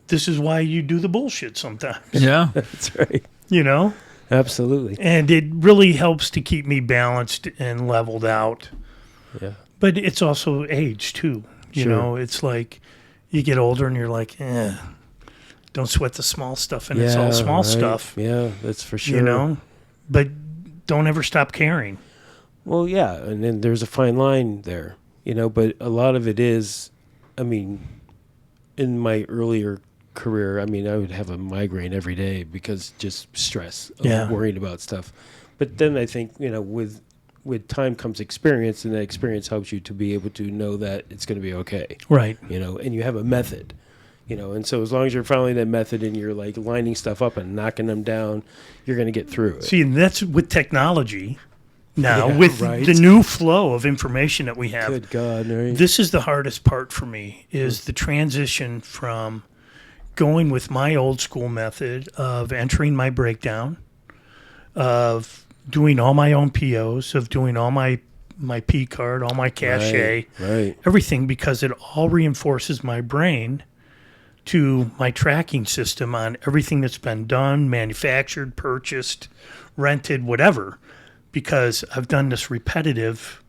B: this is why you do the bullshit sometimes.
C: Yeah.
A: That's right.
B: You know?
A: Absolutely.
B: And it really helps to keep me balanced and leveled out.
A: Yeah.
B: But it's also age, too. You know, it's like you get older and you're like, don't sweat the small stuff, and it's all small stuff.
A: Yeah, that's for sure.
B: You know? But don't ever stop caring.
A: Well, yeah, and then there's a fine line there, you know, but a lot of it is, I mean, in my earlier career, I mean, I would have a migraine every day because just stress of worrying about stuff. But then I think, you know, with time comes experience, and that experience helps you to be able to know that it's going to be okay.
B: Right.
A: You know, and you have a method, you know, and so as long as you're following that method and you're like lining stuff up and knocking them down, you're going to get through it.
B: See, and that's with technology now, with the new flow of information that we have.
A: Good God, right?
B: This is the hardest part for me, is the transition from going with my old school method of entering my breakdown, of doing all my own POs, of doing all my P card, all my cachet, everything, because it all reinforces my brain to my tracking system on everything that's been done, manufactured, purchased, rented, whatever, because I've done this repetitive,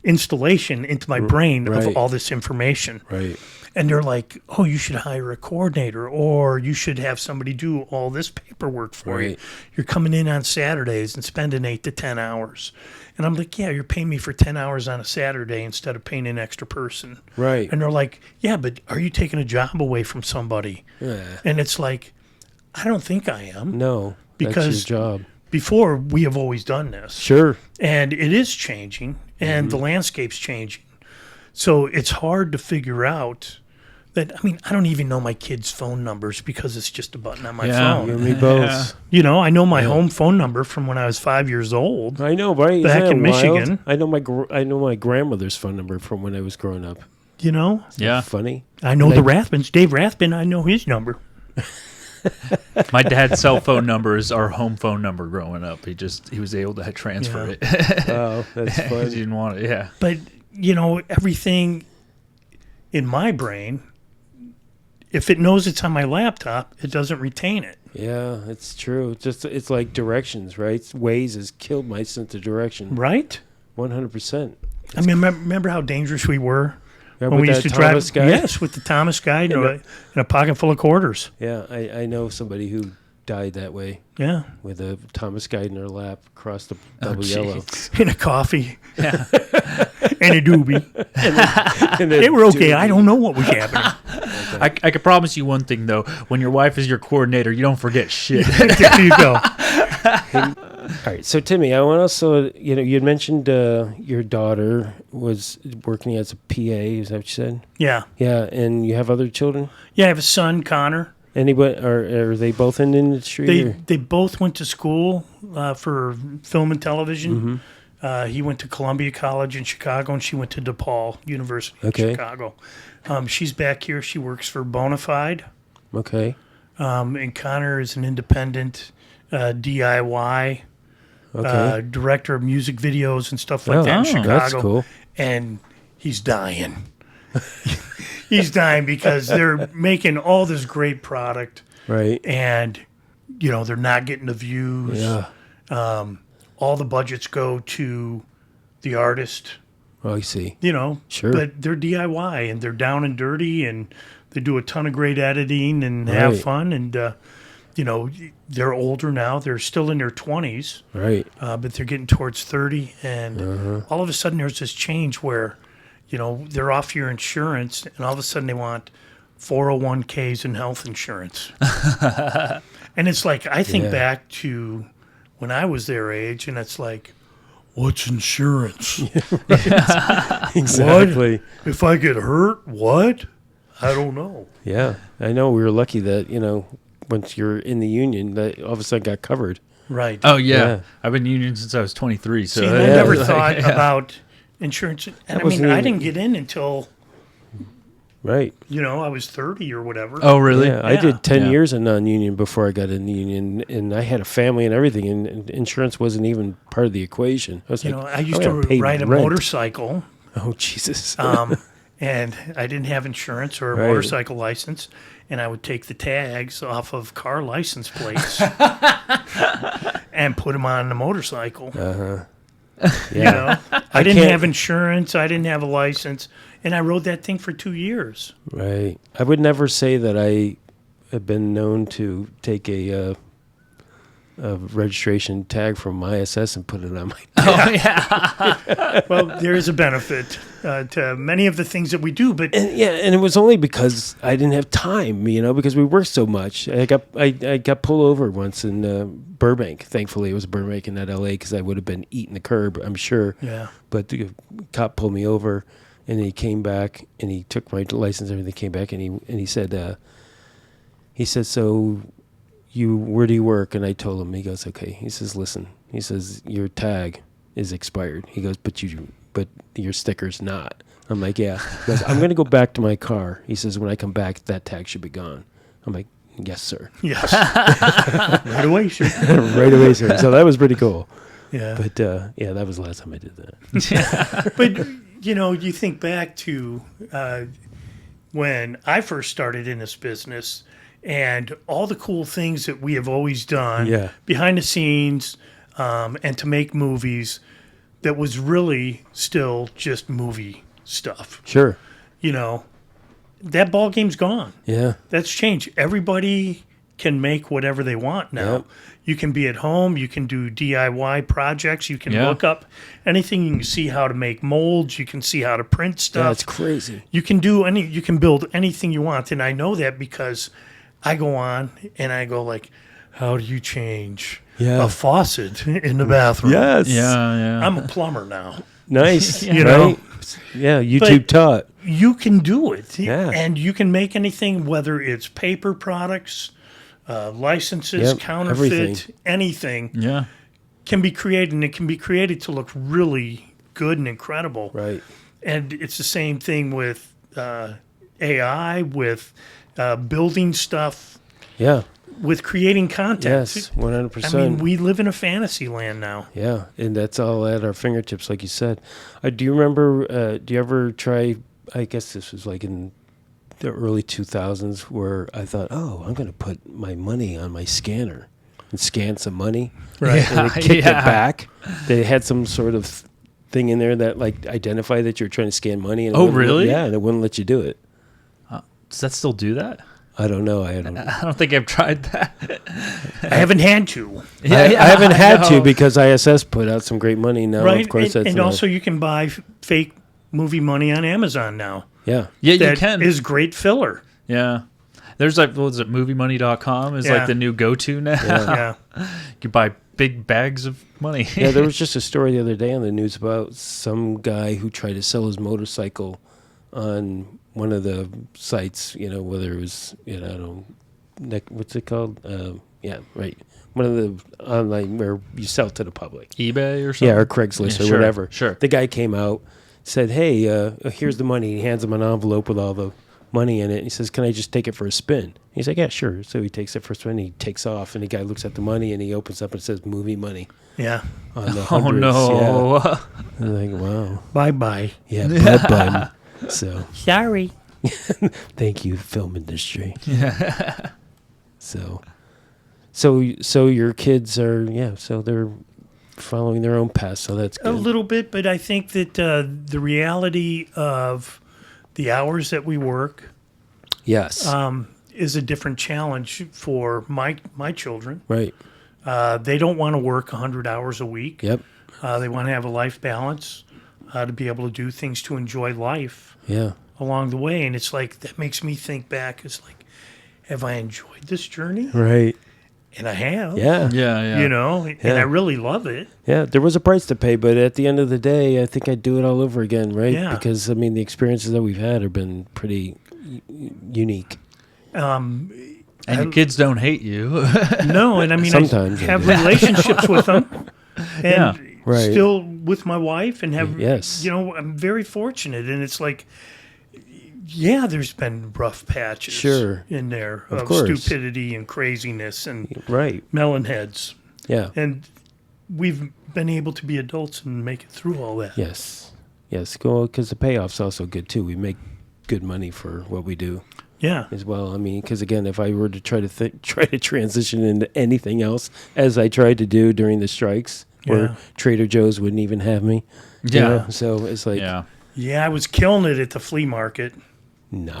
B: installation into my brain of all this information.
A: Right.
B: And they're like, oh, you should hire a coordinator, or you should have somebody do all this paperwork for you. You're coming in on Saturdays and spending 8 to 10 hours. And I'm like, yeah, you're paying me for 10 hours on a Saturday instead of paying an extra person.
A: Right.
B: And they're like, yeah, but are you taking a job away from somebody?
A: Yeah.
B: And it's like, I don't think I am.
A: No,
B: because
A: that's your job.
B: Before, we have always done this.
A: Sure.
B: And it is changing, and the landscape's changing. So it's hard to figure out that, I mean, I don't even know my kids' phone numbers because it's just a button on my phone.
A: You and me both.
C: Yeah.
B: You know, I know my home phone number from when I was 5 years old.
A: I know, right?
B: Back in
A: wild?
B: Michigan.
A: I know my grandmother's phone number from when I was growing up.
B: You know?
C: Yeah.
A: Funny.
B: I know the Rathbans. Dave Rathbun, I know his number.
C: My dad's cell phone number is our home phone number growing up. He was able to transfer it.
A: Oh, that's
C: He
A: funny.
C: didn't want it, yeah.
B: But, you know, everything in my brain, if it knows it's on my laptop, it doesn't retain it.
A: Yeah, it's true. It's like directions, right? Waze has killed my sense of direction.
B: Right?
A: 100%.
B: I mean, remember how dangerous we were when
A: With
B: we used
A: that
B: to
A: Thomas
B: drive?
A: guy?
B: Yes, with the Thomas guy and a pocket full of quarters.
A: Yeah, I know somebody who died that way
B: Yeah,
A: with a Thomas guide in her lap across the double yellow.
C: jeez.
B: in a coffee
C: Yeah.
B: and a doobie.
A: And
B: They were okay. I don't know what was happening.
C: I could promise you one thing, though. When your wife is your coordinator, you don't forget shit.
B: There you go.
A: All right, so Timmy, I want to also, you know, you had mentioned your daughter was working as a PA. Is that what you said?
B: Yeah.
A: Yeah, and you have other children?
B: Yeah, I have a son, Connor.
A: Anybody, are they both in the industry?
B: They both went to school for film and television. He went to Columbia College in Chicago, and she went to DePaul University in Chicago. She's back here. She works for Bonafide.
A: Okay.
B: And Connor is an independent DIY director of music videos and stuff like that in Chicago.
A: That's cool.
B: And he's dying. He's dying because they're making all this great product.
A: Right.
B: And, you know, they're not getting the views.
A: Yeah.
B: All the budgets go to the artist.
A: Oh, I see.
B: You know,
A: Sure.
B: But they're DIY and they're down and dirty and they do a ton of great editing and have fun. And they're older now. They're still in their 20s,
A: Right.
B: but they're getting towards 30. And all of a sudden there's this change where, they're off your insurance and all of a sudden they want 401ks and health insurance. And it's like, I think back to when I was their age and it's like, what's insurance?
A: Exactly.
B: What? If I get hurt, what? I don't know.
A: Yeah. I know we were lucky that, once you're in the union, that all of a sudden got covered.
B: Right.
C: Oh, yeah.
A: Yeah.
C: I've been union since I was 23. So
B: See, I never thought about insurance. And I mean, I didn't get in until,
A: Right.
B: I was 30 or whatever.
C: Oh, really?
A: Yeah, I did 10
C: Yeah.
A: years of non-union before I got in the union, and I had a family and everything, and insurance wasn't even part of the equation. I was
B: I used to ride a motorcycle.
A: Oh, Jesus.
B: And I didn't have insurance or a
A: Right.
B: motorcycle license, and I would take the tags off of car license plates and put them on the motorcycle.
A: Yeah.
B: I didn't
A: can't-
B: have insurance. I didn't have a license, and I rode that thing for 2 years.
A: Right. I would never say that I have been known to take a registration tag from ISS and put it on my
C: Oh, yeah.
B: Well, there is a benefit to many of the things that we do, but
A: And it was only because I didn't have time, because we worked so much. I got pulled over once in Burbank. Thankfully, it was Burbank and not LA because I would have been eating the curb, I'm sure.
B: yeah,
A: But the cop pulled me over, and he came back and he took my license and everything. Came back and he said, so where do you work? And I told him. He goes, okay. He says, listen. He says, your tag is expired. He goes, but your sticker's not. I'm like, yeah. He goes, I'm going to go back to my car. He says, when I come back, that tag should be gone. I'm like, yes, sir.
B: yes, right away, sure.
A: Right away, sir. So that was pretty cool.
B: Yeah,
A: But that was the last time I did that.
B: but you think back to when I first started in this business. And all the cool things that we have always done behind the scenes and to make movies that was really still just movie stuff.
A: Sure.
B: That ball game's gone.
A: Yeah.
B: That's changed. Everybody can make whatever they want now.
A: Yep.
B: You can be at home. You can do DIY projects. You can look up anything. You can see how to make molds. You can see how to print stuff.
A: That's crazy.
B: You can you can build anything you want. And I know that because I go on and I go like, how do you change a faucet in the bathroom?
A: Yes.
C: Yeah.
B: I'm a plumber now.
A: Nice.
B: You know?
A: Yeah, YouTube taught.
B: You can do it.
A: Yeah.
B: And you can make anything, whether it's paper products, licenses, counterfeit,
A: everything.
B: anything
C: Yeah.
B: can be created. And it can be created to look really good and incredible.
A: Right.
B: And it's the same thing with AI, with building stuff,
A: Yeah.
B: with creating content.
A: Yes. 100%.
B: I mean, we live in a fantasy land now.
A: Yeah, and that's all at our fingertips, like you said. Do you remember? Do you ever try? I guess this was like in the early 2000s, where I thought, "Oh, I'm going to put my money on my scanner and scan some money."
B: Right.
A: And it kicked it back. They had some sort of thing in there that like identified that you're trying to scan money. And
C: Really?
A: Yeah, and it wouldn't let you do it.
C: Does that still do that?
A: I don't know. I
C: don't think I've tried that.
B: I haven't had to.
A: I haven't had to because ISS put out some great money now.
B: Right.
A: Of course,
B: and
A: that's
B: also you can buy fake movie money on Amazon now.
A: yeah.
C: Yeah, you
B: That
C: can.
B: is great filler.
C: Yeah. There's like, what was it, moviemoney.com is
B: Yeah.
C: like the new go-to now.
B: Yeah.
C: You buy big bags of money.
A: Yeah, there was just a story the other day on the news about some guy who tried to sell his motorcycle on one of the sites, whether it was, I don't know, what's it called? Yeah, right. One of the online where you sell to the public.
C: eBay or something?
A: Yeah, or Craigslist
C: Yeah,
A: or
C: sure,
A: whatever.
C: sure.
A: The guy came out, said, hey, here's the money. He hands him an envelope with all the money in it. He says, can I just take it for a spin? He's like, yeah, sure. So he takes it for a spin. He takes off, and the guy looks at the money, and he opens up and says, movie money.
B: Yeah.
A: On the
C: Oh,
A: hundreds.
C: no.
A: Yeah. I'm like, wow.
B: Bye-bye.
A: Yeah, bye-bye. So,
B: Sorry.
A: thank you, film industry. Yeah. So your kids are, so they're following their own path, so that's good.
B: A little bit, but I think that the reality of the hours that we work,
A: Yes.
B: is a different challenge for my children.
A: Right.
B: They don't want to work 100 hours a week.
A: Yep.
B: They want to have a life balance, to be able to do things to enjoy life
A: Yeah.
B: along the way. And it's like, that makes me think back. It's like, have I enjoyed this journey?
A: Right.
B: And I have.
A: Yeah.
C: Yeah.
B: You know, and
A: Yeah.
B: I really love it.
A: Yeah. There was a price to pay, but at the end of the day, I think I'd do it all over again, right?
B: Yeah.
A: Because, I mean, the experiences that we've had have been pretty unique.
C: And your kids don't hate you.
B: No, and I mean,
A: Sometimes
B: I
A: they
B: have
A: do.
B: relationships with them. And
C: Yeah.
A: Right.
B: still with my wife and have,
A: Yes.
B: you know, I'm very fortunate. And it's like, yeah, there's been rough patches
A: Sure.
B: in there
A: Of
B: of
A: course.
B: stupidity and craziness and
A: Right.
B: melon heads.
A: Yeah.
B: And we've been able to be adults and make it through all that.
A: Yes. Yes. Well, because the payoff's also good, too. We make good money for what we do
B: Yeah.
A: as well. I mean, because, again, if I were to try to transition into anything else, as I tried to do during the strikes,
B: Yeah.
A: where Trader Joe's wouldn't even have me. you
C: Yeah.
A: know? So it's like,
C: Yeah.
B: Yeah, I was killing it at the flea market.
A: no.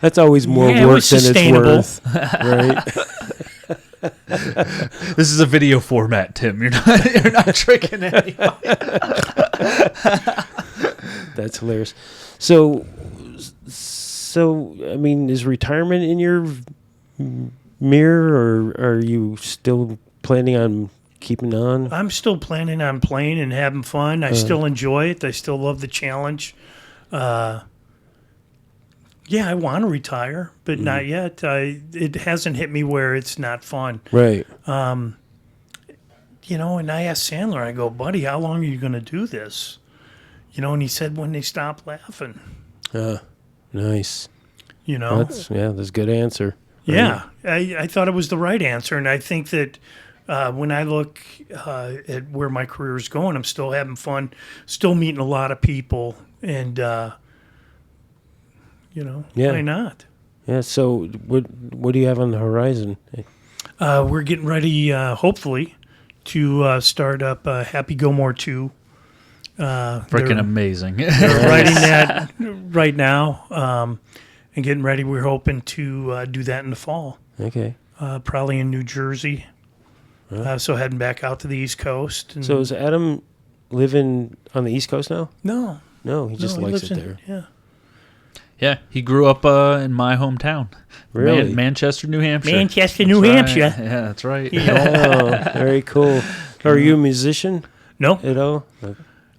A: That's always more
B: Yeah, it
A: work
B: was
A: than it's
B: sustainable.
A: worth. Right?
C: This is a video format, Tim. You're not tricking anybody.
A: That's hilarious. So, I mean, is retirement in your mirror, or are you still planning on keeping on?
B: I'm still planning on playing and having fun. I still enjoy it. I still love the challenge. Yeah, I want to retire, but not yet. It hasn't hit me where it's not fun.
A: Right.
B: You know, and I asked Sandler, I go, buddy, how long are you going to do this? You know, and he said, when they stop laughing,
A: Nice.
B: you know.
A: That's a good answer.
B: Yeah, I thought it was the right answer. And I think that when I look at where my career is going, I'm still having fun, still meeting a lot of people. And, you know,
A: Yeah.
B: why not?
A: Yeah. So, what do you have on the horizon?
B: We're getting ready, hopefully, to start up Happy Gilmore 2.
C: Freaking amazing.
B: They're writing that right now and getting ready. We're hoping to do that in the fall,
A: Okay.
B: probably in New Jersey. So heading back out to the East Coast. And
A: So, is Adam living on the East Coast now?
B: no,
A: No, he just likes
B: lives
A: it
B: in-
A: there.
B: Yeah.
C: Yeah, he grew up in my hometown.
A: Really?
C: Manchester, New Hampshire.
B: Manchester, New
C: That's
B: Hampshire.
C: right. Yeah, that's right.
A: Oh, very cool. Are you a musician
B: No,
A: at all?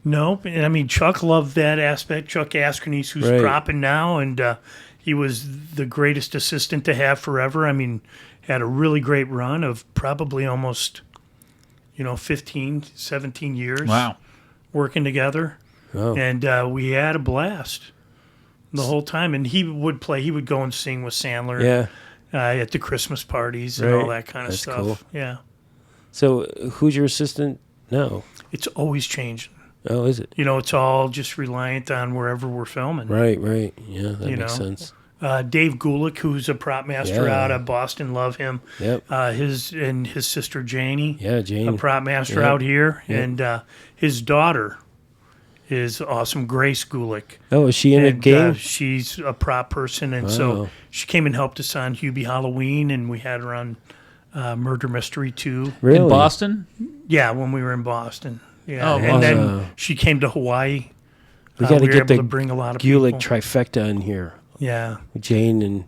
B: no. And I mean, Chuck loved that aspect. Chuck Askernies, who's
A: Right.
B: dropping now, and he was the greatest assistant to have forever. I mean, had a really great run of probably almost, 15, 17 years
C: Wow.
B: working together.
A: Oh,
B: And we had a blast the whole time. And he would play. He would go and sing with Sandler
A: yeah.
B: at the Christmas parties and all
A: Right.
B: that kind of
A: That's
B: stuff.
A: cool.
B: Yeah.
A: So, who's your assistant now?
B: It's always changing.
A: Oh, is it?
B: It's all just reliant on wherever we're filming.
A: Right. Yeah, that
B: You
A: makes
B: know.
A: sense.
B: Dave Gulick, who's a prop master
A: Yeah.
B: out of Boston, love him.
A: Yep.
B: His sister Janie,
A: Yeah,
B: a
A: Jane.
B: prop master
A: Yep.
B: out here,
A: Yep.
B: and his daughter is awesome, Grace Gulick.
A: Oh, is she in the
B: And,
A: game?
B: she's a prop person, and
A: Wow.
B: so she came and helped us on Hubie Halloween, and we had her on Murder Mystery 2.
A: Really?
C: In Boston?
B: Yeah, when we were in Boston. Yeah,
C: Oh,
B: and
C: wow.
B: then she came to Hawaii.
A: We got to
B: we were
A: get
B: able
A: the
B: to bring a lot of
A: Gulick
B: people.
A: trifecta in here.
B: Yeah,
A: Jane and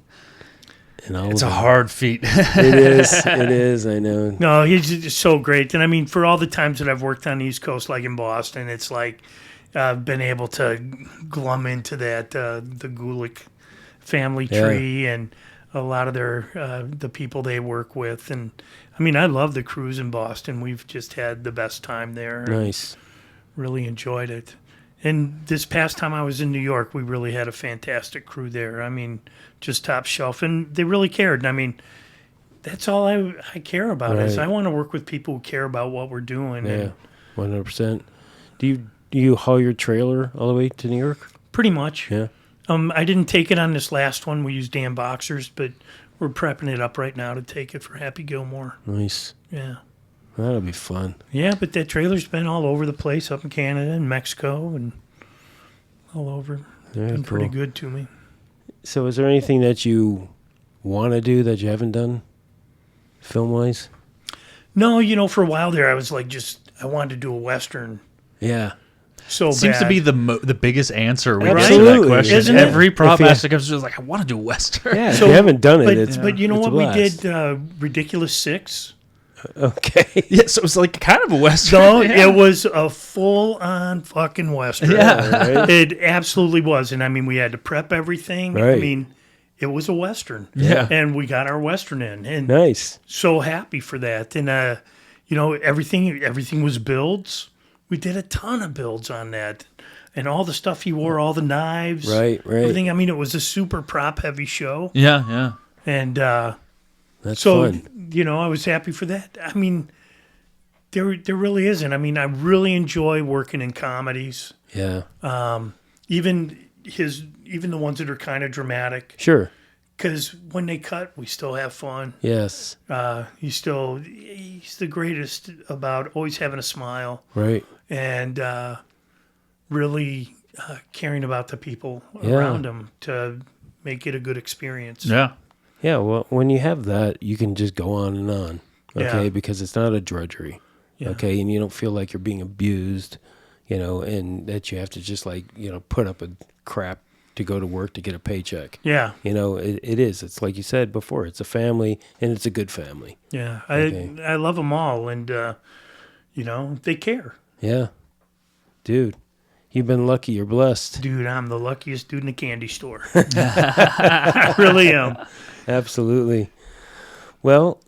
A: all
C: It's
A: of
C: a
A: them.
C: hard feat.
A: It is. It is. I know.
B: no, he's just so great. And I mean, for all the times that I've worked on the East Coast, like in Boston, it's like I've been able to glum into that the Gulick family
A: Yeah.
B: tree and a lot of their the people they work with. And I mean, I love the crews in Boston. We've just had the best time there.
A: Nice.
B: Really enjoyed it. And this past time I was in New York, we really had a fantastic crew there. I mean, just top shelf. And they really cared. And I mean, that's all I care about is
A: Right.
B: I want to work with people who care about what we're doing.
A: Yeah,
B: And
A: 100%. Do you haul your trailer all the way to New York?
B: pretty much.
A: Yeah.
B: I didn't take it on this last one. We used Dan Boxers, but we're prepping it up right now to take it for Happy Gilmore.
A: Nice.
B: Yeah.
A: That'll be fun.
B: Yeah, but that trailer's been all over the place up in Canada and Mexico and all over.
A: Very
B: Been
A: cool.
B: pretty good to me.
A: So is there anything that you want to do that you haven't done, film-wise?
B: No, for a while there, I was like, I wanted to do a Western
A: Yeah.
B: so
C: Seems
B: bad.
C: to be the biggest answer we get to
A: Absolutely.
C: that question.
B: Isn't it?
C: Every prop
A: If you-
C: master comes to us like, I want to do Western.
A: Yeah,
B: So-
A: if you haven't done it,
B: But,
A: it's
B: but you know
A: it's a
B: what? We
A: blast.
B: did Ridiculous 6.
A: Okay.
C: Yeah, so it's like kind of a Western.
B: No,
C: Yeah.
B: it was a full-on fucking Western.
C: Yeah.
A: Right?
B: It absolutely was. And, I mean, we had to prep everything. I
A: Right.
B: mean, it was a Western.
C: Yeah.
B: And we got our Western in. And
A: Nice.
B: so happy for that. And, everything was builds. We did a ton of builds on that. And all the stuff he wore, all the knives.
A: Right.
B: Everything. I mean, it was a super prop-heavy show.
C: Yeah.
B: And
A: That's
B: so,
A: fun.
B: I was happy for that. I mean, there really isn't. I mean, I really enjoy working in comedies.
A: Yeah.
B: Even the ones that are kind of dramatic.
A: Sure.
B: Because when they cut, we still have fun.
A: Yes.
B: He's the greatest about always having a smile
A: Right.
B: and really caring about the people
A: Yeah.
B: around him to make it a good experience.
C: Yeah.
A: Yeah. Well, when you have that, you can just go on and on. Okay.
B: Yeah.
A: Because it's not a drudgery.
B: Yeah.
A: Okay. And you don't feel like you're being abused, and that you have to just put up with crap to go to work to get a paycheck.
B: Yeah.
A: It is. It's like you said before, it's a family and it's a good family.
B: Yeah.
A: Okay.
B: I love them all. And, they care.
A: Yeah. Dude, you've been lucky. You're blessed.
B: Dude, I'm the luckiest dude in the candy store. I really am.
A: Absolutely. Well,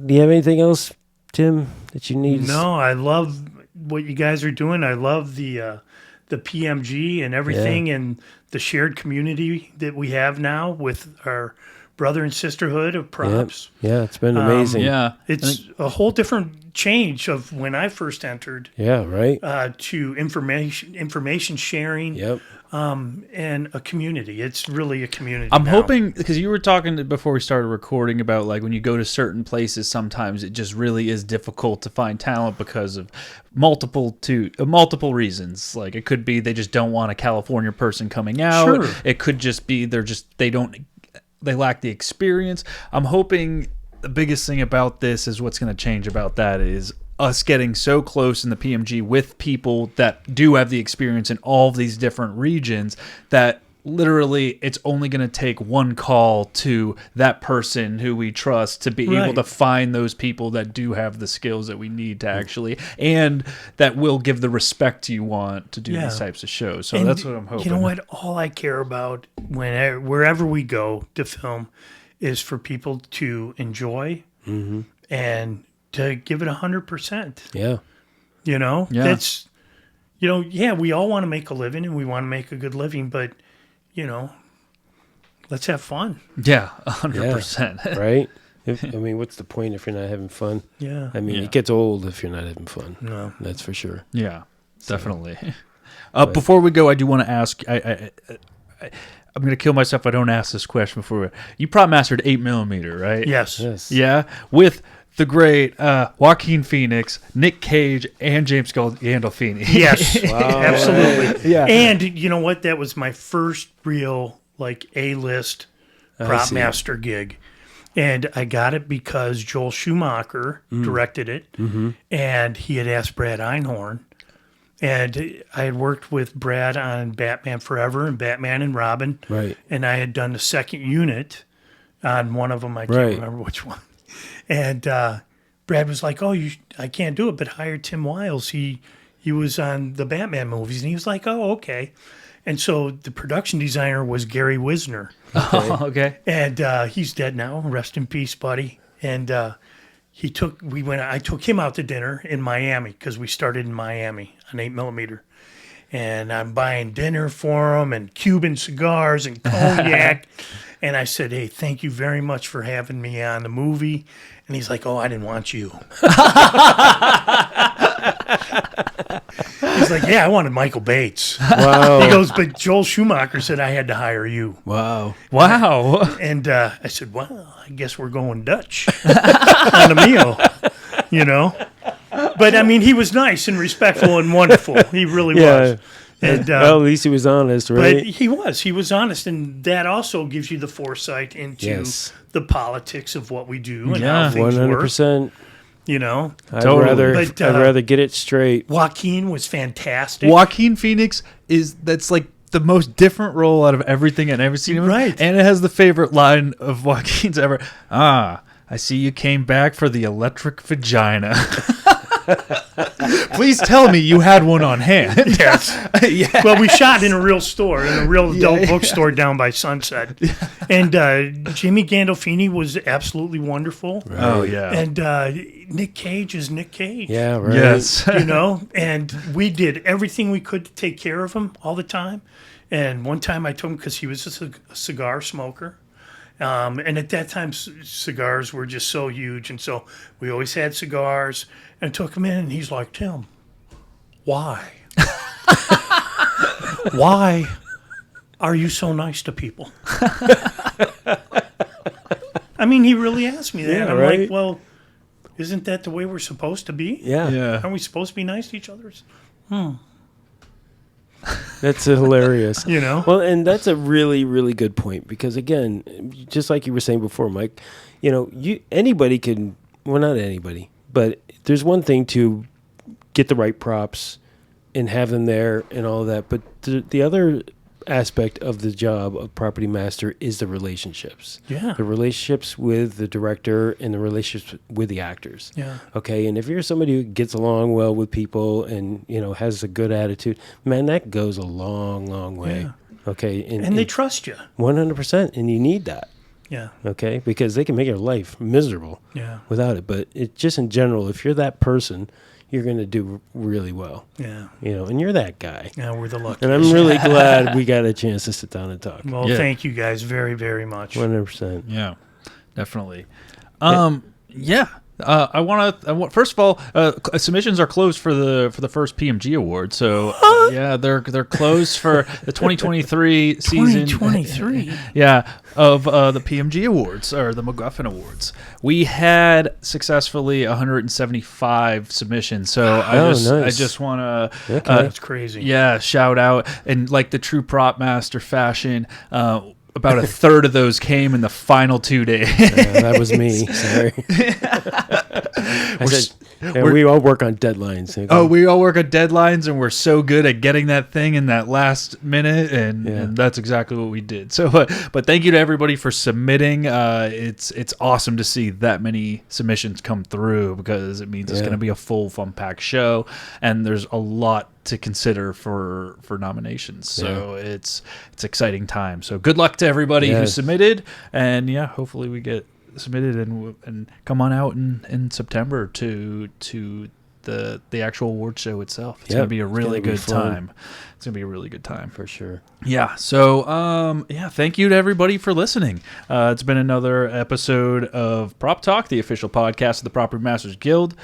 A: do you have anything else, Tim, that you need?
B: No, I love what you guys are doing. I love the PMG and everything and the shared community that we have now with our brother and sisterhood of props.
A: Yeah, it's been amazing.
C: Yeah.
B: It's a whole different change of when I first entered
A: Yeah, right?
B: to information sharing
A: Yep.
B: and a community. It's really a community.
C: I'm
B: now.
C: hoping, because you were talking before we started recording about like when you go to certain places, sometimes it just really is difficult to find talent because of multiple reasons. Like it could be they just don't want a California person coming out.
B: Sure.
C: It could just be they lack the experience. I'm hoping the biggest thing about this is what's going to change about that is us getting so close in the PMG with people that do have the experience in all of these different regions that literally it's only going to take one call to that person who we trust to be able
B: Right.
C: to find those people that do have the skills that we need to actually, and that will give the respect you want to do
B: Yeah.
C: these types of shows. So
B: And
C: that's what I'm hoping.
B: You know what? All I care about wherever we go to film is for people to enjoy and to give it 100%.
A: Yeah.
C: Yeah.
B: That's, we all want to make a living and we want to make a good living, but, let's have fun.
C: Yeah, 100%.
A: Right? What's the point if you're not having fun?
B: Yeah.
C: Yeah.
A: It gets old if you're not having fun.
B: No.
A: That's for sure.
C: Yeah, definitely. Before we go, I do want to ask. I'm going to kill myself if I don't ask this question before. You prop mastered 8mm, right?
B: Yes.
A: Yes.
C: Yeah, with the great Joaquin Phoenix, Nick Cage, and James Gandolfini.
B: Yes.
A: Wow.
B: Absolutely.
C: Yeah.
B: And you know what? That was my first real, A-list prop
A: see.
B: master gig. And I got it because Joel Schumacher directed it. And he had asked Brad Einhorn. And I had worked with Brad on Batman Forever and Batman and Robin.
A: Right.
B: And I had done the second unit on one of them. I can't
A: Right.
B: remember which one. And Brad was like, I can't do it, but hire Tim Wiles. He was on the Batman movies. And he was like, oh, okay. And so the production designer was Gary Wisner.
C: Oh, okay.
B: And he's dead now. Rest in peace, buddy. And I took him out to dinner in Miami because we started in Miami on 8mm. And I'm buying dinner for him and Cuban cigars and cognac. And I said, hey, thank you very much for having me on the movie. And he's like, oh, I didn't want you. He's like, yeah, I wanted Michael Bates.
A: Wow.
B: He goes, but Joel Schumacher said I had to hire you.
A: Wow.
C: Wow.
B: And I said, well, I guess we're going Dutch on a meal, But, I mean, he was nice and respectful and wonderful. He really was. And,
A: well, at least he was honest, right?
B: But he was honest, and that also gives you the foresight into the politics of what we do and how things
A: 100%.
B: work. You know,
A: I'd rather get it straight.
B: Joaquin was fantastic.
C: Joaquin Phoenix that's like the most different role out of everything I've ever seen him in.
B: Right.
C: And it has the favorite line of Joaquin's ever. I see you came back for the electric vagina. Please tell me you had one on hand.
B: Yes.
C: Yeah.
B: Well, we shot in a real store, in a real adult bookstore down by Sunset. And Jimmy Gandolfini was absolutely wonderful.
A: Right.
C: Oh, yeah.
B: And Nick Cage is Nick Cage.
A: Yeah, right.
C: Yes.
B: You know, and we did everything we could to take care of him all the time. And one time I told him, because he was a cigar smoker. And at that time, cigars were just so huge. And so we always had cigars. And I took him in, and he's like, Tim, why? Why are you so nice to people? I mean, he really asked me that.
A: Yeah,
B: I'm
A: right?
B: like, well, isn't that the way we're supposed to be?
A: Yeah.
B: Aren't we supposed to be nice to each other?
A: That's hilarious.
B: You know?
A: Well, and that's a really, really good point because, again, just like you were saying before, Mike, you know, anybody can, well, not anybody, but there's one thing to get the right props and have them there and all of that. But the other aspect of the job of property master is the relationships.
B: Yeah.
A: The relationships with the director and the relationships with the actors.
B: Yeah.
A: Okay. And if you're somebody who gets along well with people and, you know, has a good attitude, man, that goes a long, long way.
B: Yeah.
A: Okay.
B: And they trust you.
A: 100%. And you need that.
B: Yeah.
A: Okay. Because they can make your life miserable without it. But it just in general, if you're that person, you're going to do really well.
B: Yeah.
A: You know, and you're that guy.
B: Yeah, we're the luckiest.
A: And I'm really glad we got a chance to sit down and talk.
B: Well, thank you guys very, very much.
A: 100%.
C: Yeah, definitely. Yeah. I want to. First of all, submissions are closed for the first PMG award. So yeah, they're closed for the 2023 season.
B: 2023.
C: Yeah, of the PMG awards or the MacGuffin awards. We had successfully 175 submissions. So I just want to.
B: That's crazy.
C: Yeah, shout out and like the true prop master fashion. About a third of those came in the final 2 days.
A: That was me. Sorry. We all work on deadlines.
C: We all work on deadlines, and we're so good at getting that thing in that last minute, and that's exactly what we did. So, but thank you to everybody for submitting. It's awesome to see that many submissions come through because it means it's going to be a full, fun-packed show, and there's a lot to consider for nominations. So it's exciting time. So good luck to everybody who submitted, and hopefully we get submitted and come on out in September to the actual award show itself. It's going to be a really good time. It's going to be a really good time
A: for sure.
C: Yeah. So thank you to everybody for listening. It's been another episode of Prop Talk, the official podcast of the Property Masters Guild.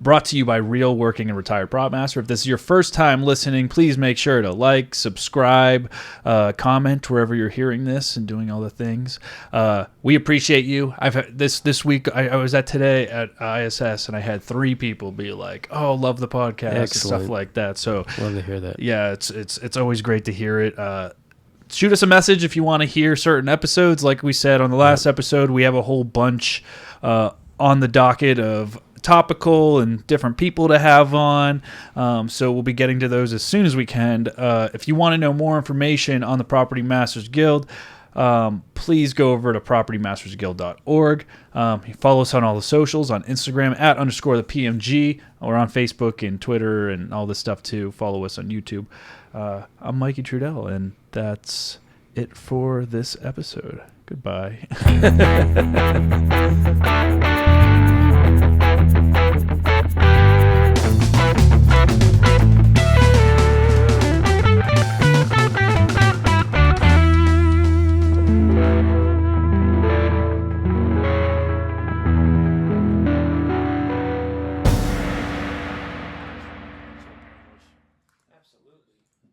C: Brought to you by Real Working and Retired Prop Master. If this is your first time listening, please make sure to like, subscribe, comment wherever you're hearing this and doing all the things. We appreciate you. I've had this week. I was today at ISS and I had 3 people be like, "Oh, love the podcast," and stuff like that. So
A: love to hear that.
C: Yeah, it's always great to hear it. Shoot us a message if you want to hear certain episodes. Like we said on the last episode, we have a whole bunch on the docket of topical and different people to have on, so we'll be getting to those as soon as we can. If you want to know more information on the Property Masters Guild, please go over to propertymastersguild.org. Follow us on all the socials, on Instagram @_the PMG, or on Facebook and Twitter and all this stuff too. Follow us on YouTube. I'm Mikey Trudel, and that's it for this episode. Goodbye.